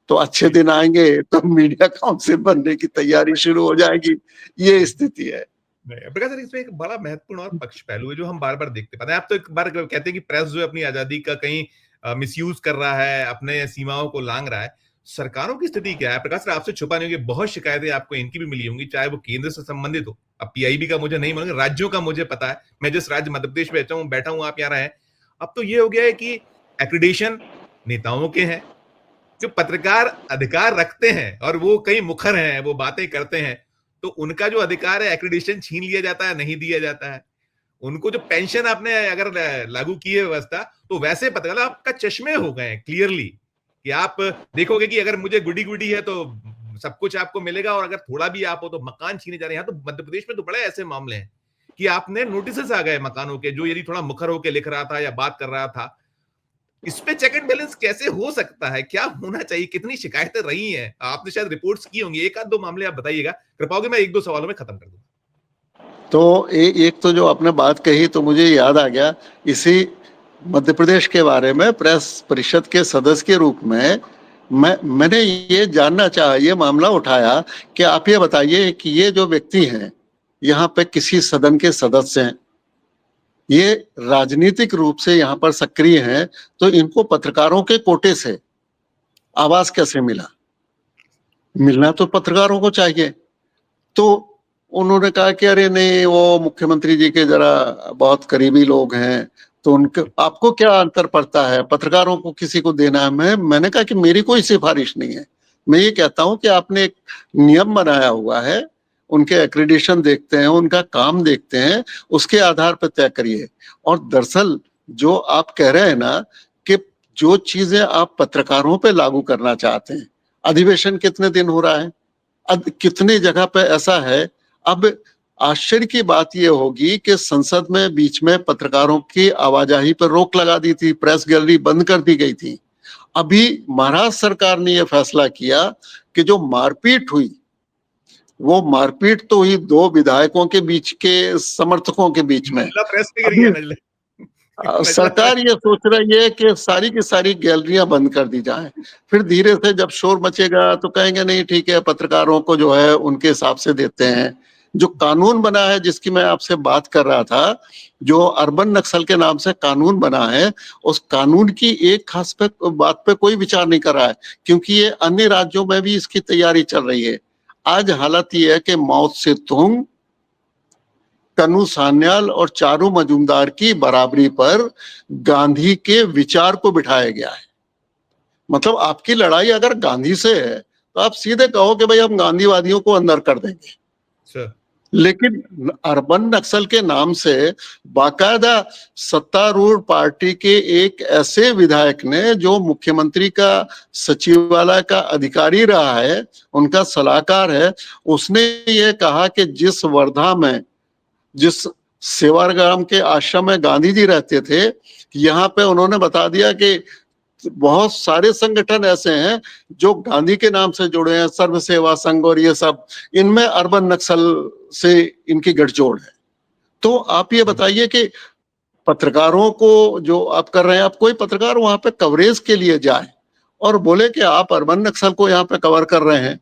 तो अच्छे दिन आएंगे तो मीडिया काउंसिल बनने की तैयारी शुरू हो जाएगी। ये स्थिति है। नहीं, प्रकाश सर इसमें एक बड़ा महत्वपूर्ण और पक्ष पहलू है जो हम बार-बार देखते पाते हैं। आप तो एक बार कहते हैं कि प्रेस जो है अपनी आज़ादी का कहीं मिसयूज़ कर रहा है, अपने सीमाओं को लांघ रहा है। सरकारों की स्थिति क्या है? प्रकाश सर आपसे छुपा नहीं होगी, बहुत शिकायतें आपको इनकी भी मिली होंगी, चाहे वो केंद्र से संबंधित हो। अब पीआईबी का मुझे नहीं मालूम, राज्यों का मुझे पता है। मैं जिस राज्य मध्य प्रदेश में बैठा हूँ, आप यहाँ रहे हैं। अब तो ये हो गया है कि एक्रीडिटेशन नेताओं के हैं, जो पत्रकार अधिकार रखते हैं और वो कई मुखर हैं, वो बातें करते हैं, तो उनका जो अधिकार है एक्रीडिटेशन छीन लिया जाता है, नहीं दिया जाता है। उनको जो पेंशन आपने अगर लागू की है व्यवस्था, तो वैसे पता चला आपका चश्मे हो गए हैं क्लियरली कि आप देखोगे कि अगर मुझे गुडी-गुडी है तो सब कुछ आपको मिलेगा और अगर थोड़ा भी आप हो तो मकान छीने जा रहे हैं। यहाँ तो मध्य प्रदेश में तो बड़े ऐसे मामले हैं कि आपने नोटिसेस आ गए मकानों के, जो यदि थोड़ा मुखर होके लिख रहा था या बात कर रहा था, इस पे चेक एंड बैलेंस कैसे हो सकता है? क्या होना चाहिए? कितनी शिकायतें रही हैं? आपने शायद रिपोर्ट्स की होंगी। 1 आध 2 मामले आप बताइएगा। कृपा होगी मैं 1-2 सवालों में खत्म कर दूँगा। तो एक तो जो आपने बात कही तो मुझे याद आ गया, इसी मध्य प्रदेश के बारे में प्रेस परिषद के सदस्य के रूप में मैंने ये जानना चाहा, ये मामला उठाया कि आप ये बताइए कि ये जो व्यक्ति हैं, यहाँ पे किसी सदन के सदस्य हैं, ये राजनीतिक रूप से यहाँ पर सक्रिय हैं, तो इनको पत्रकारों के कोटे से आवाज कैसे मिला? मिलना तो पत्रकारों को चाहिए। तो उन्होंने कहा कि अरे नहीं, वो मुख्यमंत्री जी के जरा बहुत करीबी लोग हैं, तो उनके आपको क्या अंतर पड़ता है, पत्रकारों को किसी को देना है। मैंने कहा कि मेरी कोई सिफारिश नहीं है। मैं ये कहता हूं कि आपने एक नियम बनाया हुआ है, उनके एक्रीडिटेशन देखते हैं, उनका काम देखते हैं, उसके आधार पर तय करिए। और दरअसल जो आप कह रहे हैं ना कि जो चीजें आप पत्रकारों पे लागू करना चाहते हैं, अधिवेशन कितने दिन हो रहा है, अब कितनी जगह पे ऐसा है। अब आश्चर्य की बात यह होगी कि संसद में बीच में पत्रकारों की आवाजाही पर रोक लगा दी थी, प्रेस गैलरी बंद कर दी गई थी। अभी महाराष्ट्र सरकार ने यह फैसला किया कि जो मारपीट हुई, वो मारपीट तो हुई दो विधायकों के बीच के समर्थकों के बीच में। नजला प्रेस पे गिर अभी गया, नजला नजला सरकार प्रेस। ये सोच रही है कि सारी की सारी गैलरियां बंद कर दी जाएं। फिर धीरे से जब शोर मचेगा तो कहेंगे नहीं ठीक है, पत्रकारों को जो है उनके हिसाब से देते हैं। जो कानून बना है जिसकी मैं आपसे बात कर रहा था, जो अर्बन नक्सल के नाम से कानून बना है, उस कानून की एक खास बात पे कोई विचार नहीं कर रहा है, क्योंकि ये अन्य राज्यों में भी इसकी तैयारी चल रही है। आज हालत ये है कि माओ से तुंग, कन्हू सान्याल और चारू मजूमदार की बराबरी पर गांधी के विचार को बिठाया गया है। मतलब आपकी लड़ाई अगर गांधी से है तो आप सीधे कहो कि भाई हम गांधीवादियों को अंदर कर देंगे। अच्छा, लेकिन अर्बन नक्सल के नाम से बाकायदा सत्तारूढ़ पार्टी के एक ऐसे विधायक ने, जो मुख्यमंत्री का सचिवालय का अधिकारी रहा है, उनका सलाहकार है, उसने ये कहा कि जिस वर्धा में, जिस सेवाग्राम के आश्रम में गांधी जी रहते थे, यहाँ पे उन्होंने बता दिया कि बहुत सारे संगठन ऐसे हैं जो गांधी के नाम से जुड़े हैं, सर्व सेवा संघ और ये सब, इनमें अर्बन नक्सल से इनकी गठजोड़ है। तो आप ये बताइए कि पत्रकारों को जो आप कर रहे हैं, आप कोई पत्रकार वहां पे कवरेज के लिए जाए और बोले कि आप अर्बन नक्सल को यहाँ पे कवर कर रहे हैं,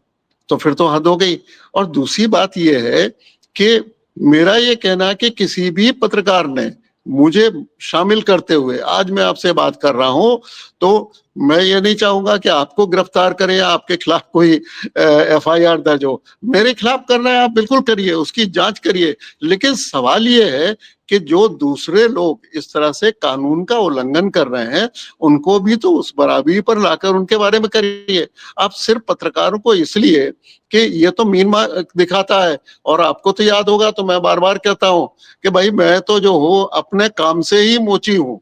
तो फिर तो हद हो गई। और दूसरी बात यह है कि मेरा ये कहना है कि किसी भी पत्रकार ने मुझे शामिल करते हुए, आज मैं आपसे बात कर रहा हूं, तो मैं ये नहीं चाहूंगा कि आपको गिरफ्तार करें या आपके खिलाफ कोई एफआईआर दर्ज हो। मेरे खिलाफ करना है आप बिल्कुल करिए, उसकी जांच करिए, लेकिन सवाल ये है कि जो दूसरे लोग इस तरह से कानून का उल्लंघन कर रहे हैं, उनको भी तो उस बराबरी पर लाकर उनके बारे में करिए। आप सिर्फ पत्रकारों को इसलिए कि ये तो मीन दिखाता है, और आपको तो याद होगा, तो मैं बार बार कहता हूं कि भाई मैं तो जो हूं अपने काम से ही मोची हूं।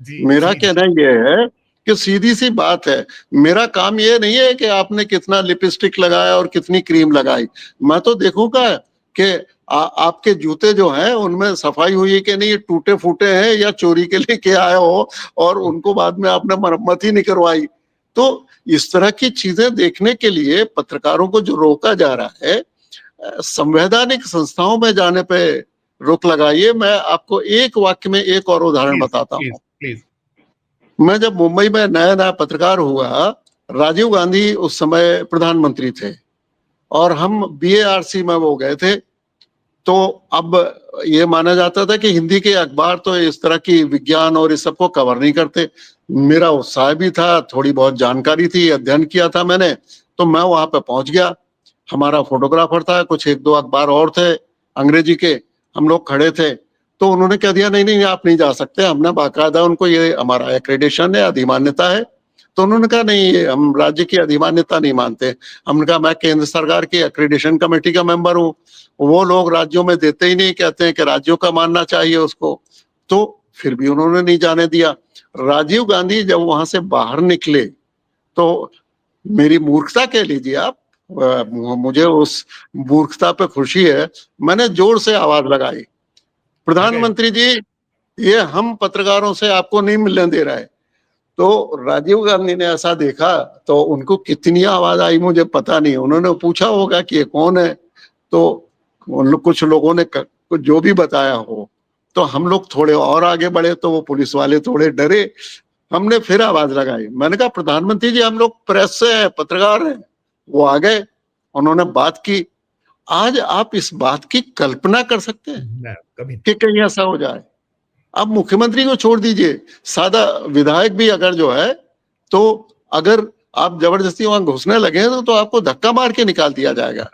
जी मेरा जी जी। कहना यह है कि सीधी सी बात है, मेरा काम ये नहीं है कि आपने कितना लिपस्टिक लगाया और कितनी क्रीम लगाई। मैं तो देखूंगा कि आपके जूते जो हैं उनमें सफाई हुई है कि नहीं, टूटे फूटे हैं या चोरी के लिए क्या आए हो और उनको बाद में आपने मरम्मत ही नहीं करवाई। तो इस तरह की चीजें देखने के लिए पत्रकारों को जो रोका जा रहा है, संवैधानिक संस्थाओं में जाने पे रोक लगाइए। मैं आपको एक वाक्य में एक और उदाहरण प्लीज बताता प्लीज हूँ। प्लीज। मैं जब मुंबई में नया नया पत्रकार हुआ, राजीव गांधी उस समय प्रधानमंत्री थे और हम बीएआरसी में वो गए थे। तो अब ये माना जाता था कि हिंदी के अखबार तो इस तरह की विज्ञान और इस सब को कवर नहीं करते। मेरा उत्साह भी था, थोड़ी बहुत जानकारी थी, अध्ययन किया था मैंने, तो मैं वहां पे पहुंच गया। हमारा फोटोग्राफर था, कुछ एक दो अखबार और थे अंग्रेजी के, हम लोग खड़े थे। तो उन्होंने कह दिया नहीं नहीं आप नहीं जा सकते। हमने बाकायदा उनको, ये हमारा एक्रेडिशन है, अधिमान्यता है। तो उन्होंने कहा नहीं, ये हम राज्य की अधिमान्यता नहीं मानते। हमने कहा मैं केंद्र सरकार की एक्रेडिशन कमेटी का मेंबर हूँ, वो लोग राज्यों में देते ही नहीं, कहते हैं कि राज्यों का मानना चाहिए उसको। तो फिर भी उन्होंने नहीं जाने दिया। राजीव गांधी जब वहां से बाहर निकले, तो मेरी मूर्खता कह लीजिए आप, मुझे उस मूर्खता पे खुशी है, मैंने जोर से आवाज लगाई, अगर प्रधानमंत्री जी ये हम पत्रकारों से आपको नहीं मिलने दे रहा है। तो राजीव गांधी ने ऐसा देखा, तो उनको कितनी आवाज आई मुझे पता नहीं, उन्होंने पूछा होगा कि ये कौन है। तो कुछ लोगों ने जो भी बताया हो, तो हम लोग थोड़े और आगे बढ़े, तो वो पुलिस वाले थोड़े डरे। हमने फिर आवाज लगाई, मैंने कहा प्रधानमंत्री जी हम लोग प्रेस से हैं, पत्रकार हैं। वो आ गए, उन्होंने बात की। आज आप इस बात की कल्पना कर सकते हैं कभी कि कहीं ऐसा हो जाए? आप मुख्यमंत्री को छोड़ दीजिए, सादा विधायक भी अगर जो है, तो अगर आप जबरदस्ती वहां घुसने लगे तो आपको धक्का मार के निकाल दिया जाएगा।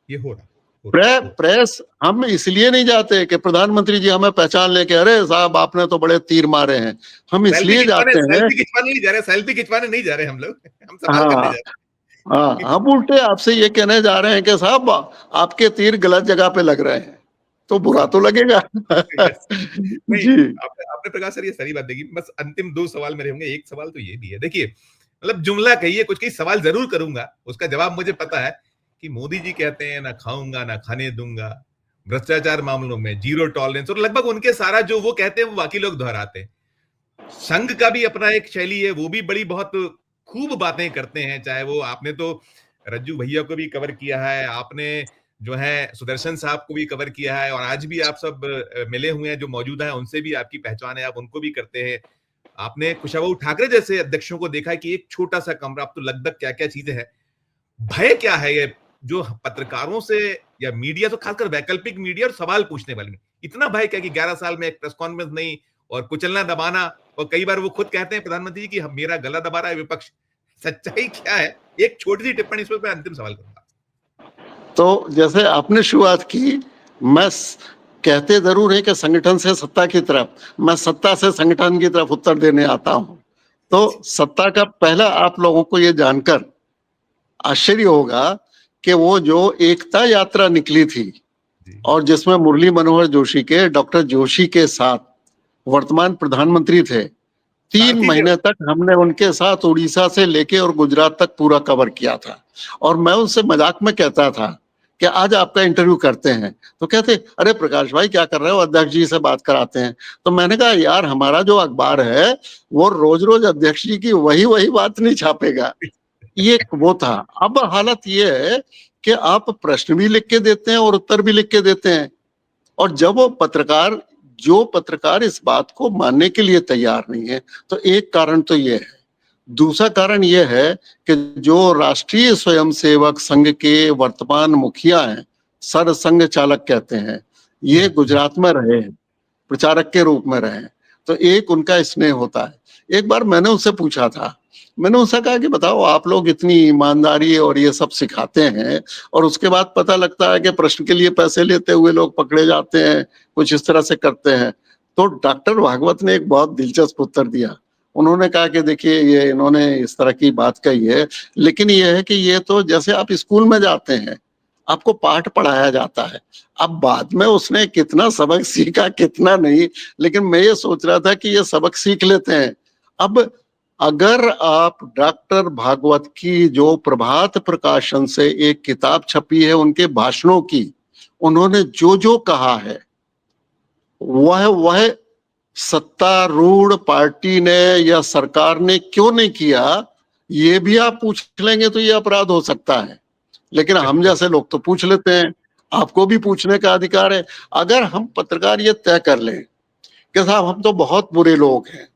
ये हो रहा प्रेस हम इसलिए नहीं जाते कि प्रधानमंत्री जी हमें पहचान लेके, अरे साहब आपने तो बड़े तीर मारे हैं। हम इसलिए जाते हैं, सेल्फी खिंचवाने नहीं जा रहे, सेल्फी खिंचवाने नहीं जा रहे हम लोग, हम सवाल करने हाँ जा रहे हाँ, हैं। हम उल्टे आपसे ये कहने जा रहे हैं कि साहब आपके तीर गलत जगह पे लग रहे हैं, तो बुरा तो लगेगा। यस। नहीं, जी आपने आपने प्रकाश सर ये सारी बात देखी। बस अंतिम दो सवाल मेरे होंगे। एक सवाल तो ये भी है, देखिए मतलब जुमला कहिए कुछ, कहीं सवाल जरूर करूंगा, उसका जवाब मुझे पता है कि मोदी जी कहते हैं ना खाऊंगा ना खाने दूंगा, भ्रष्टाचार मामलों में जीरो टॉलरेंस, और लगभग उनके सारा जो वो कहते हैं वो बाकी लोग दोहराते हैं। संघ का भी अपना एक शैली है, वो भी बड़ी बहुत खूब बातें करते हैं, चाहे वो आपने तो रज्जू भैया को भी कवर किया है, आपने जो है सुदर्शन साहब को भी कवर किया है, और आज भी आप सब मिले हुए हैं जो मौजूदा है, उनसे भी आपकी पहचान है, आप उनको भी करते हैं। आपने कुशाभाऊ ठाकरे जैसे अध्यक्षों को देखा है कि एक छोटा सा कमरा, अब तो लगभग क्या क्या चीजें हैं। भय क्या है ये जो पत्रकारों से या मीडिया, तो खासकर वैकल्पिक मीडिया और सवाल पूछने वाले में इतना भय क्या कि 11 साल में एक प्रेस कॉन्फ्रेंस नहीं, और कुचलना दबाना, और कई बार वो खुद कहते हैं प्रधानमंत्री जी कि मेरा गला दबा रहा है विपक्ष। सच्चाई क्या है? एक छोटी सी टिप्पणी इस पर मैं अंतिम सवाल करूंगा। तो जैसे आपने शुरुआत की, मैं कहते जरूर है कि संगठन से सत्ता की तरफ, मैं सत्ता से संगठन की तरफ उत्तर देने आता हूं। तो सत्ता का पहला, आप लोगों को ये जानकर आश्चर्य होगा कि वो जो एकता यात्रा निकली थी और जिसमें मुरली मनोहर जोशी के, डॉक्टर जोशी के साथ वर्तमान प्रधानमंत्री थे, 3 महीने तक हमने उनके साथ उड़ीसा से लेके और गुजरात तक पूरा कवर किया था। और मैं उनसे मजाक में कहता था कि आज आपका इंटरव्यू करते हैं, तो कहते अरे प्रकाश भाई क्या कर रहे हो, अध्यक्ष जी से बात कराते हैं। तो मैंने कहा यार हमारा जो अखबार है वो रोज रोज अध्यक्ष जी की वही वही बात नहीं छापेगा। ये वो था। अब हालत ये है कि आप प्रश्न भी लिख के देते हैं और उत्तर भी लिख के देते हैं, और जब वो पत्रकार इस बात को मानने के लिए तैयार नहीं है, तो एक कारण तो ये है। दूसरा कारण ये है कि जो राष्ट्रीय स्वयंसेवक संघ के वर्तमान मुखिया हैं, सरसंघ चालक कहते हैं, ये गुजरात में रहे हैं, प्रचारक के रूप में रहे हैं, तो एक उनका स्नेह होता है। एक बार मैंने उससे पूछा था, मैंने उससे कहा कि बताओ आप लोग इतनी ईमानदारी और ये सब सिखाते हैं, और उसके बाद पता लगता है कि प्रश्न के लिए पैसे लेते हुए लोग पकड़े जाते हैं, कुछ इस तरह से करते हैं। तो डॉक्टर भागवत ने एक बहुत दिलचस्प उत्तर दिया। उन्होंने कहा कि देखिए ये इन्होंने इस तरह की बात कही है, लेकिन ये है कि ये तो जैसे आप स्कूल में जाते हैं, आपको पाठ पढ़ाया जाता है। अब बाद में उसने कितना सबक सीखा कितना नहीं, लेकिन मैं ये सोच रहा था कि ये सबक सीख लेते हैं। अब अगर आप डॉक्टर भागवत की जो प्रभात प्रकाशन से एक किताब छपी है उनके भाषणों की, उन्होंने जो जो कहा है वह सत्तारूढ़ पार्टी ने या सरकार ने क्यों नहीं किया, ये भी आप पूछ लेंगे तो ये अपराध हो सकता है। लेकिन हम जैसे लोग तो पूछ लेते हैं, आपको भी पूछने का अधिकार है। अगर हम पत्रकार ये तय कर लें कि साहब हम तो बहुत बुरे लोग हैं,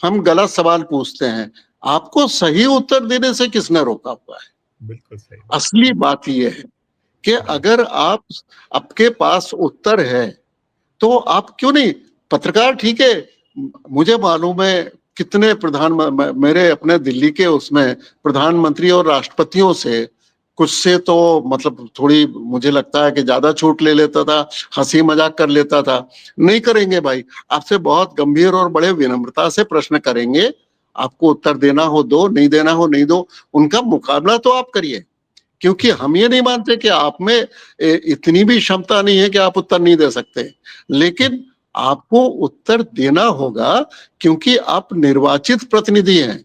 हम गलत सवाल पूछते हैं, आपको सही उत्तर देने से किसने रोका हुआ है? बिल्कुल सही। असली बात ये है कि अगर आपके पास उत्तर है तो आप क्यों नहीं, पत्रकार ठीक है, मुझे मालूम है कितने मेरे अपने दिल्ली के उसमें प्रधानमंत्री और राष्ट्रपतियों से कुछ से तो मतलब थोड़ी मुझे लगता है कि ज्यादा छूट ले लेता था, हंसी मजाक कर लेता था। नहीं करेंगे भाई, आपसे बहुत गंभीर और बड़े विनम्रता से प्रश्न करेंगे, आपको उत्तर देना हो दो, नहीं देना हो नहीं दो, उनका मुकाबला तो आप करिए। क्योंकि हम ये नहीं मानते कि आप में इतनी भी क्षमता नहीं है कि आप उत्तर नहीं दे सकते, लेकिन आपको उत्तर देना होगा क्योंकि आप निर्वाचित प्रतिनिधि हैं।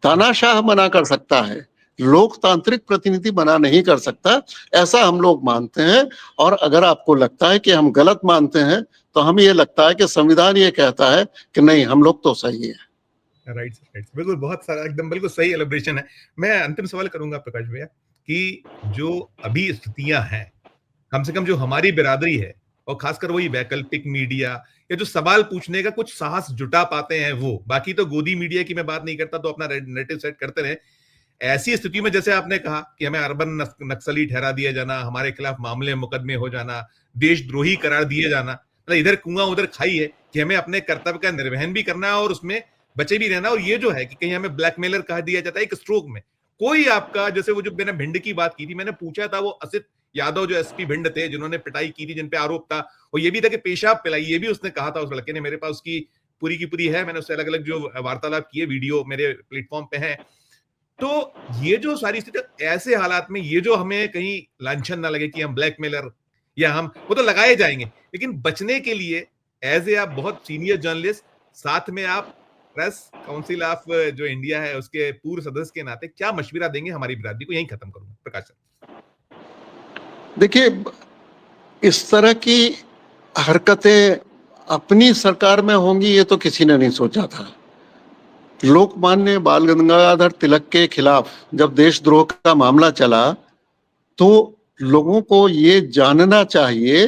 तानाशाह मना कर सकता है, लोकतांत्रिक प्रतिनिधि मना नहीं कर सकता, ऐसा हम लोग मानते हैं। और अगर आपको लगता है कि हम गलत मानते हैं, तो हमें ये लगता है कि संविधान ये कहता है कि नहीं हम लोग तो सही है। राइट राइट, बिल्कुल, बहुत सारा एकदम बिल्कुल सही एलिब्रेशन है। मैं अंतिम सवाल करूंगा प्रकाश भैया कि जो अभी स्थितियां हैं, कम से कम जो हमारी बिरादरी है, और खासकर वही वैकल्पिक मीडिया या जो सवाल पूछने का कुछ साहस जुटा पाते हैं, वो बाकी तो गोदी मीडिया की मैं बात नहीं करता, तो अपना नैरेटिव सेट करते रहे। ऐसी स्थिति में जैसे आपने कहा कि हमें अर्बन नक्सली ठहरा दिया जाना, हमारे खिलाफ मामले मुकदमे हो जाना, देशद्रोही करार दिए जाना, मतलब इधर कुआं उधर खाई है कि हमें अपने कर्तव्य का निर्वहन भी करना है और उसमें बचे भी रहना। और ये जो है कि कहीं हमें ब्लैकमेलर कह दिया जाता है एक स्ट्रोक में, कोई आपका, जैसे वो जो मैंने भिंड की बात की थी, मैंने पूछा था वो असित यादव जो एसपी भिंड थे जिन्होंने पिटाई की थी, जिन पे आरोप था, और ये भी था कि पेशाब पिलाई, ये भी उसने कहा था उस लड़के ने। मेरे पास उसकी पूरी की पूरी है, मैंने उससे अलग अलग जो वार्तालाप किए वीडियो मेरे प्लेटफॉर्म पे है। तो ये जो सारी स्थिति, ऐसे हालात में ये जो हमें कहीं लांछन ना लगे कि हम ब्लैकमेलर या हम, वो तो लगाए जाएंगे, लेकिन बचने के लिए एज ए आप बहुत सीनियर जर्नलिस्ट, साथ में आप प्रेस काउंसिल ऑफ जो इंडिया है उसके पूर्व सदस्य के नाते क्या मशविरा देंगे हमारी बिरादरी को? यही खत्म करूंगा प्रकाश सर। देखिए इस तरह की हरकतें अपनी सरकार में होंगी ये तो किसी ने नहीं सोचा था। लोकमान्य बाल गंगाधर तिलक के खिलाफ जब देशद्रोह का मामला चला तो लोगों को ये जानना चाहिए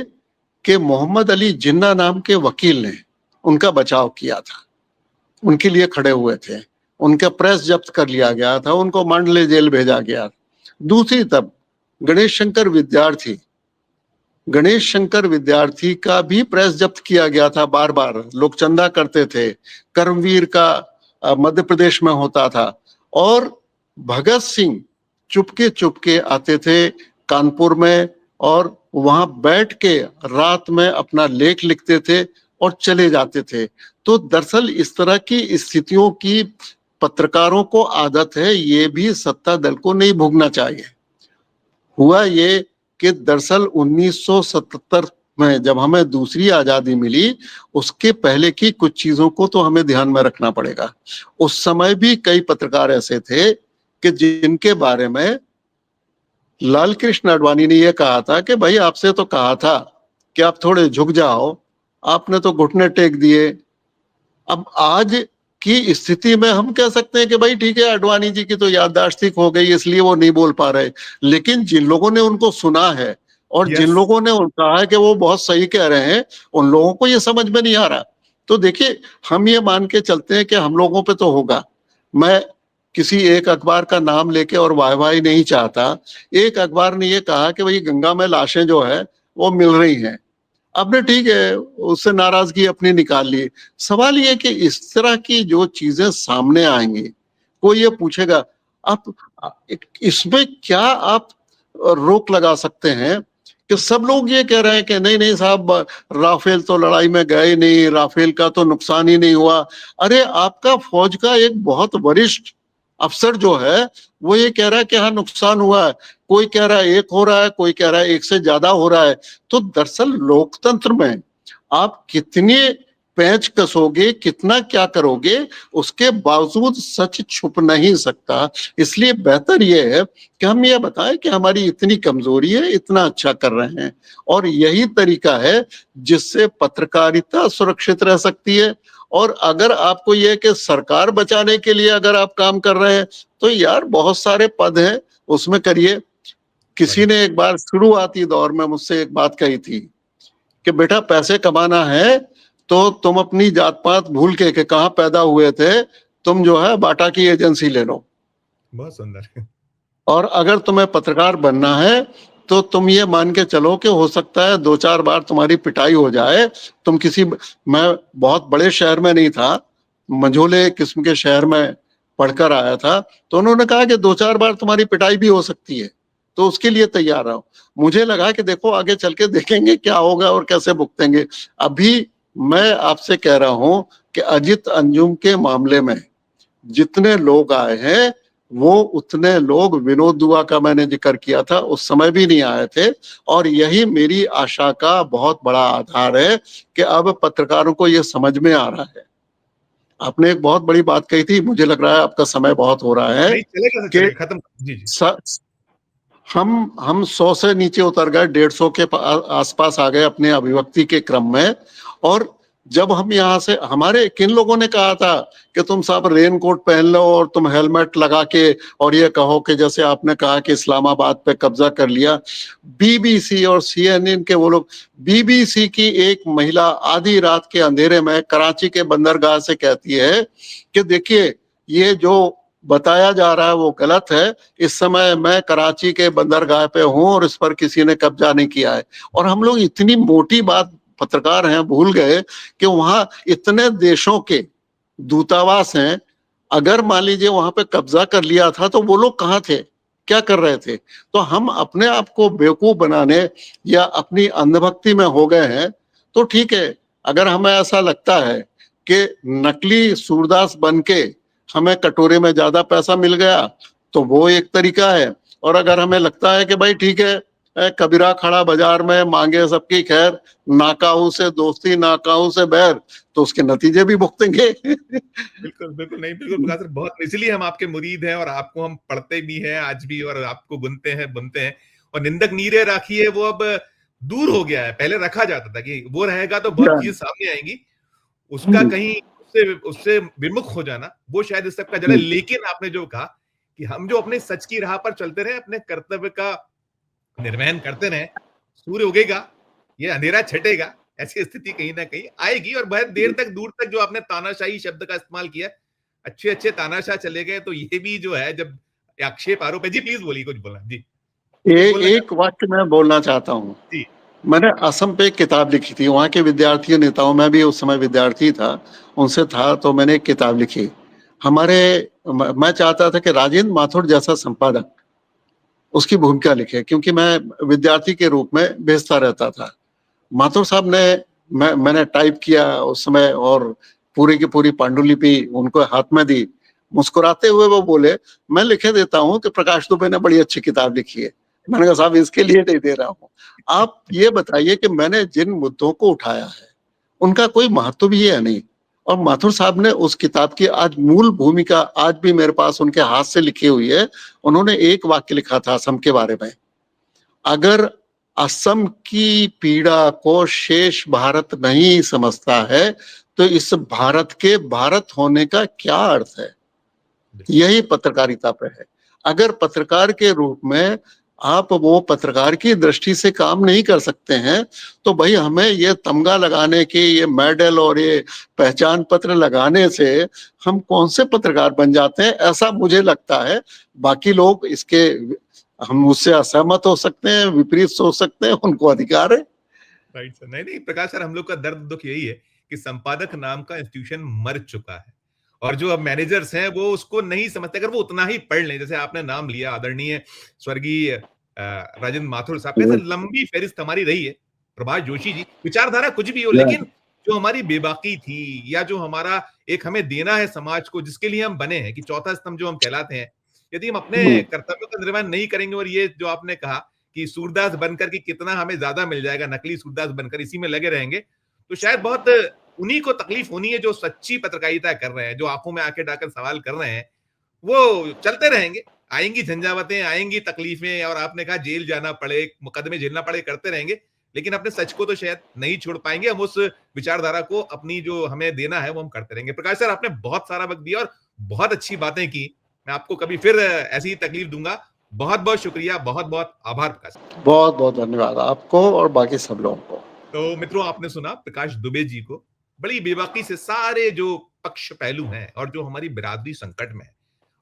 कि मोहम्मद अली जिन्ना नाम के वकील ने उनका बचाव किया था, उनके लिए खड़े हुए थे, उनका प्रेस जब्त कर लिया गया था, उनको मांडले जेल भेजा गया। दूसरी तरफ गणेश शंकर विद्यार्थी का भी प्रेस जब्त किया गया था, बार बार लोग चंदा करते थे। कर्मवीर का मध्य प्रदेश में होता था और भगत सिंह चुपके चुपके आते थे कानपुर में और वहां बैठ के रात में अपना लेख लिखते थे और चले जाते थे। तो दरअसल इस तरह की स्थितियों की पत्रकारों को आदत है, ये भी सत्ता दल को नहीं भोगना चाहिए। हुआ ये कि दरअसल 1977 में जब हमें दूसरी आजादी मिली, उसके पहले की कुछ चीजों को तो हमें ध्यान में रखना पड़ेगा। उस समय भी कई पत्रकार ऐसे थे कि जिनके बारे में लाल कृष्ण आडवाणी ने यह कहा था कि भाई आपसे तो कहा था कि आप थोड़े झुक जाओ, आपने तो घुटने टेक दिए। अब आज की स्थिति में हम कह सकते हैं कि भाई ठीक है, आडवाणी जी की तो याददाश्त ठीक हो गई इसलिए वो नहीं बोल पा रहे, लेकिन जिन लोगों ने उनको सुना है और जिन यस, लोगों ने कहा है कि वो बहुत सही कह रहे हैं, उन लोगों को ये समझ में नहीं आ रहा। तो देखिए, हम ये मान के चलते हैं कि हम लोगों पे तो होगा। मैं किसी एक अखबार का नाम लेके और वाहवाही नहीं चाहता। एक अखबार ने ये कहा कि भाई गंगा में लाशें जो है वो मिल रही हैं। आपने ठीक है उससे नाराजगी अपनी निकाल ली। सवाल ये कि इस तरह की जो चीजें सामने आएंगी, कोई ये पूछेगा आप इसमें क्या आप रोक लगा सकते हैं कि सब लोग ये कह रहे हैं कि नहीं नहीं साहब, राफेल तो लड़ाई में गए नहीं, राफेल का तो नुकसान ही नहीं हुआ। अरे आपका फौज का एक बहुत वरिष्ठ अफसर जो है वो ये कह रहा है कि हाँ नुकसान हुआ है, कोई कह रहा है एक हो रहा है, कोई कह रहा है एक से ज्यादा हो रहा है। तो दरअसल लोकतंत्र में आप कितने पैंच कसोगे, कितना क्या करोगे, उसके बावजूद सच छुप नहीं सकता। इसलिए बेहतर यह है कि हम ये बताएं कि हमारी इतनी कमजोरी है, इतना अच्छा कर रहे हैं, और यही तरीका है जिससे पत्रकारिता सुरक्षित रह सकती है। और अगर आपको यह कि सरकार बचाने के लिए अगर आप काम कर रहे हैं तो यार बहुत सारे पद हैं, उसमें करिए। किसी ने एक बार शुरुआती दौर में मुझसे एक बात कही थी कि बेटा पैसे कमाना है तो तुम अपनी जात पात भूल के कहाँ पैदा हुए थे, तुम जो है बाटा की एजेंसी ले लो। बहुत सुंदर। और अगर तुम्हें पत्रकार बनना है तो तुम ये मान के चलो कि हो सकता है 2-4 बार तुम्हारी पिटाई हो जाए। तुम किसी, मैं बहुत बड़े शहर में नहीं था, मंझोले किस्म के शहर में पढ़कर आया था, तो उन्होंने कहा कि 2-4 बार तुम्हारी पिटाई भी हो सकती है, तो उसके लिए तैयार रहो। मुझे लगा कि देखो आगे चल के देखेंगे क्या होगा और कैसे भुगतेंगे। अभी मैं आपसे कह रहा हूं कि अजित अंजुम के मामले में जितने लोग आए हैं वो उतने लोग विनोद दुआ का मैंने जिक्र किया था उस समय भी नहीं आए थे। और यही मेरी आशा का बहुत बड़ा आधार है कि अब पत्रकारों को ये समझ में आ रहा है। आपने एक बहुत बड़ी बात कही थी, मुझे लग रहा है आपका समय बहुत हो रहा है नहीं चलेगा, कि चलेगा, खत्म। जी जी। हम 100 से नीचे उतर गए, 150 के आसपास आ गए अपने अभिव्यक्ति के क्रम में। और जब हम यहाँ से, हमारे किन लोगों ने कहा था कि तुम साहब रेन कोट पहन लो और तुम हेलमेट लगा के और ये कहो कि जैसे आपने कहा कि इस्लामाबाद पे कब्जा कर लिया। बीबीसी और सीएनएन के वो लोग, बीबीसी की एक महिला आधी रात के अंधेरे में कराची के बंदरगाह से कहती है कि देखिए ये जो बताया जा रहा है वो गलत है, इस समय मैं कराची के बंदरगाह पे हूं और इस पर किसी ने कब्जा नहीं किया है। और हम लोग इतनी मोटी बात पत्रकार हैं भूल गए कि वहां इतने देशों के दूतावास हैं, अगर मान लीजिए वहां पे कब्जा कर लिया था तो वो लोग कहाँ थे, क्या कर रहे थे। तो हम अपने आप को बेवकूफ बनाने या अपनी अंधभक्ति में हो गए हैं। तो ठीक है, अगर हमें ऐसा लगता है कि नकली सूरदास बन के हमें कटोरे में ज्यादा पैसा मिल गया तो वो एक तरीका है। और अगर हमें लगता है कि भाई ठीक है, कबीरा खड़ा बाजार में मांगे सबकी खैर, नाकाऊ से दोस्ती नाकाऊ से बैर, तो उसके नतीजे भी भुगतेंगे। बिल्कुल बिल्कुल, नहीं बिल्कुल प्रकाश सर, बहुत इसलिए हम आपके मुरीद हैं और आपको हम पढ़ते भी हैं आज भी और आपको बुनते हैं और निंदक नीरे राखी है वो अब दूर हो गया है। पहले रखा जाता था कि वो रहेगा तो बहुत चीज सामने आएंगी, उसका कहीं उससे उससे विमुख हो जाना वो शायद इस सब का जड़ है। लेकिन आपने जो कहा कि हम जो अपने सच की राह पर चलते रहे, अपने कर्तव्य का निर्वहन करते रहे, सूर्य उगेगा, ये अंधेरा छटेगा, ऐसी स्थिति कहीं ना कहीं आएगी। और बहुत देर तक, दूर तक जो आपने तानाशाही शब्द का इस्तेमाल किया, अच्छे अच्छे तानाशाह चले गए, तो ये भी जो है जब आक्षेप आरोप है। जी प्लीज बोलिए, कुछ बोलना जी। एक वाक्य मैं बोलना चाहता हूँ। जी मैंने असम पे एक किताब लिखी थी, वहाँ के विद्यार्थी नेताओं, मैं भी उस समय विद्यार्थी था, उनसे था, तो मैंने एक किताब लिखी। मैं चाहता था कि राजेंद्र माथुर जैसा संपादक उसकी भूमिका लिखे, क्योंकि मैं विद्यार्थी के रूप में भेजता रहता था। माथुर साहब ने मैंने टाइप किया उस समय और पूरी की पूरी पांडुलिपि उनको हाथ में दी। मुस्कुराते हुए वो बोले, मैं लिखे देता हूँ कि प्रकाश दुबे ने बड़ी अच्छी किताब लिखी है। मैंने कहा साहब इसके लिए नहीं दे रहा हूँ, आप ये बताइए कि मैंने जिन मुद्दों को उठाया है उनका कोई महत्व भी है नहीं। और माथुर साहब ने उस किताब की आज मूल भूमिका आज भी मेरे पास उनके हाथ से लिखी हुई है। उन्होंने एक वाक्य लिखा था असम के बारे में, अगर असम की पीड़ा को शेष भारत नहीं समझता है तो इस भारत के भारत होने का क्या अर्थ है। यही पत्रकारिता पे है। अगर पत्रकार के रूप में आप वो पत्रकार की दृष्टि से काम नहीं कर सकते हैं तो भाई हमें ये तमगा लगाने की, ये मेडल और ये पहचान पत्र लगाने से हम कौन से पत्रकार बन जाते हैं, ऐसा मुझे लगता है। बाकी लोग इसके, हम उससे असहमत हो सकते हैं, विपरीत सोच सकते हैं, उनको अधिकार है। Right sir. नहीं नहीं प्रकाश सर, हम लोग का दर्द दुख यही है कि संपादक नाम का इंस्टीट्यूशन मर चुका है, और जो अब मैनेजर्स हैं वो उसको नहीं समझते। अगर वो उतना ही पढ़ लें, जैसे आपने नाम लिया आदरणीय स्वर्गीय राजेंद्र माथुर साहब, कैसे लंबी फहरिस्त हमारी रही है, प्रभाष जोशी जी, विचारधारा कुछ भी हो, लेकिन जो हमारी बेबाकी थी, या जो हमारा एक हमें देना है समाज को, जिसके लिए हम बने हैं, कि चौथा स्तंभ जो हम कहलाते हैं, यदि हम अपने कर्तव्यों का निर्वहन नहीं करेंगे, और ये जो आपने कहा कि सूरदास बनकर के कितना हमें ज्यादा मिल जाएगा, नकली सूरदास बनकर इसी में लगे रहेंगे, तो शायद बहुत उन्हीं को तकलीफ होनी है जो सच्ची पत्रकारिता कर रहे हैं, जो आंखों में आंखें डालकर सवाल कर रहे हैं। वो चलते रहेंगे, आएंगी झंझावतें, आएंगी तकलीफें, और आपने कहा जेल जाना पड़े, मुकदमे झेलना पड़े, करते रहेंगे, लेकिन अपने सच को तो शायद नहीं छोड़ पाएंगे। हम उस विचारधारा को, अपनी जो हमें देना है वो हम करते रहेंगे। प्रकाश सर, आपने बहुत सारा वक्त दिया और बहुत अच्छी बातें की। मैं आपको कभी फिर ऐसी ही तकलीफ दूंगा। बहुत बहुत शुक्रिया, बहुत बहुत आभार प्रकाश। बहुत बहुत धन्यवाद आपको और बाकी सब लोगों को। तो मित्रों, आपने सुना प्रकाश दुबे जी को, बड़ी बेबाकी से सारे जो पक्ष पहलू हैं, और जो हमारी बिरादरी संकट में है,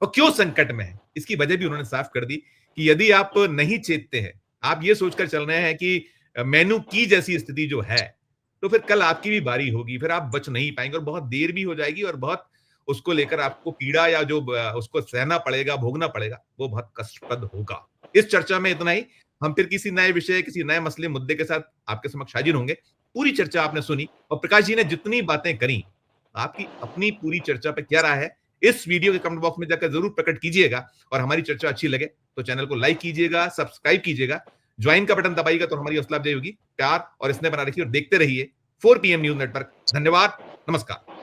और क्यों संकट में है, इसकी वजह भी उन्होंने साफ कर दी कि यदि आप नहीं चेतते हैं, आप ये सोचकर चल रहे हैं कि मेनू की जैसी स्थिति जो है, तो फिर कल आपकी भी बारी होगी, फिर आप बच नहीं पाएंगे, और बहुत देर भी हो जाएगी, और बहुत उसको लेकर आपको पीड़ा, या जो उसको सहना पड़ेगा, भोगना पड़ेगा, वो बहुत कष्टप्रद होगा। इस चर्चा में इतना ही। हम फिर किसी नए विषय, किसी नए मसले, मुद्दे के साथ आपके समक्ष हाजिर होंगे। पूरी चर्चा आपने सुनी, और प्रकाश जी ने जितनी बातें करी, आपकी अपनी पूरी चर्चा पे क्या राय है, इस वीडियो के कमेंट बॉक्स में जाकर जरूर प्रकट कीजिएगा। और हमारी चर्चा अच्छी लगे तो चैनल को लाइक कीजिएगा, सब्सक्राइब कीजिएगा, ज्वाइन का बटन दबाइएगा तो हमारी हौसला अफजाई होगी। प्यार और स्नेह बना रखिए और देखते रहिए 4 PM न्यूज नेटवर्क। धन्यवाद, नमस्कार।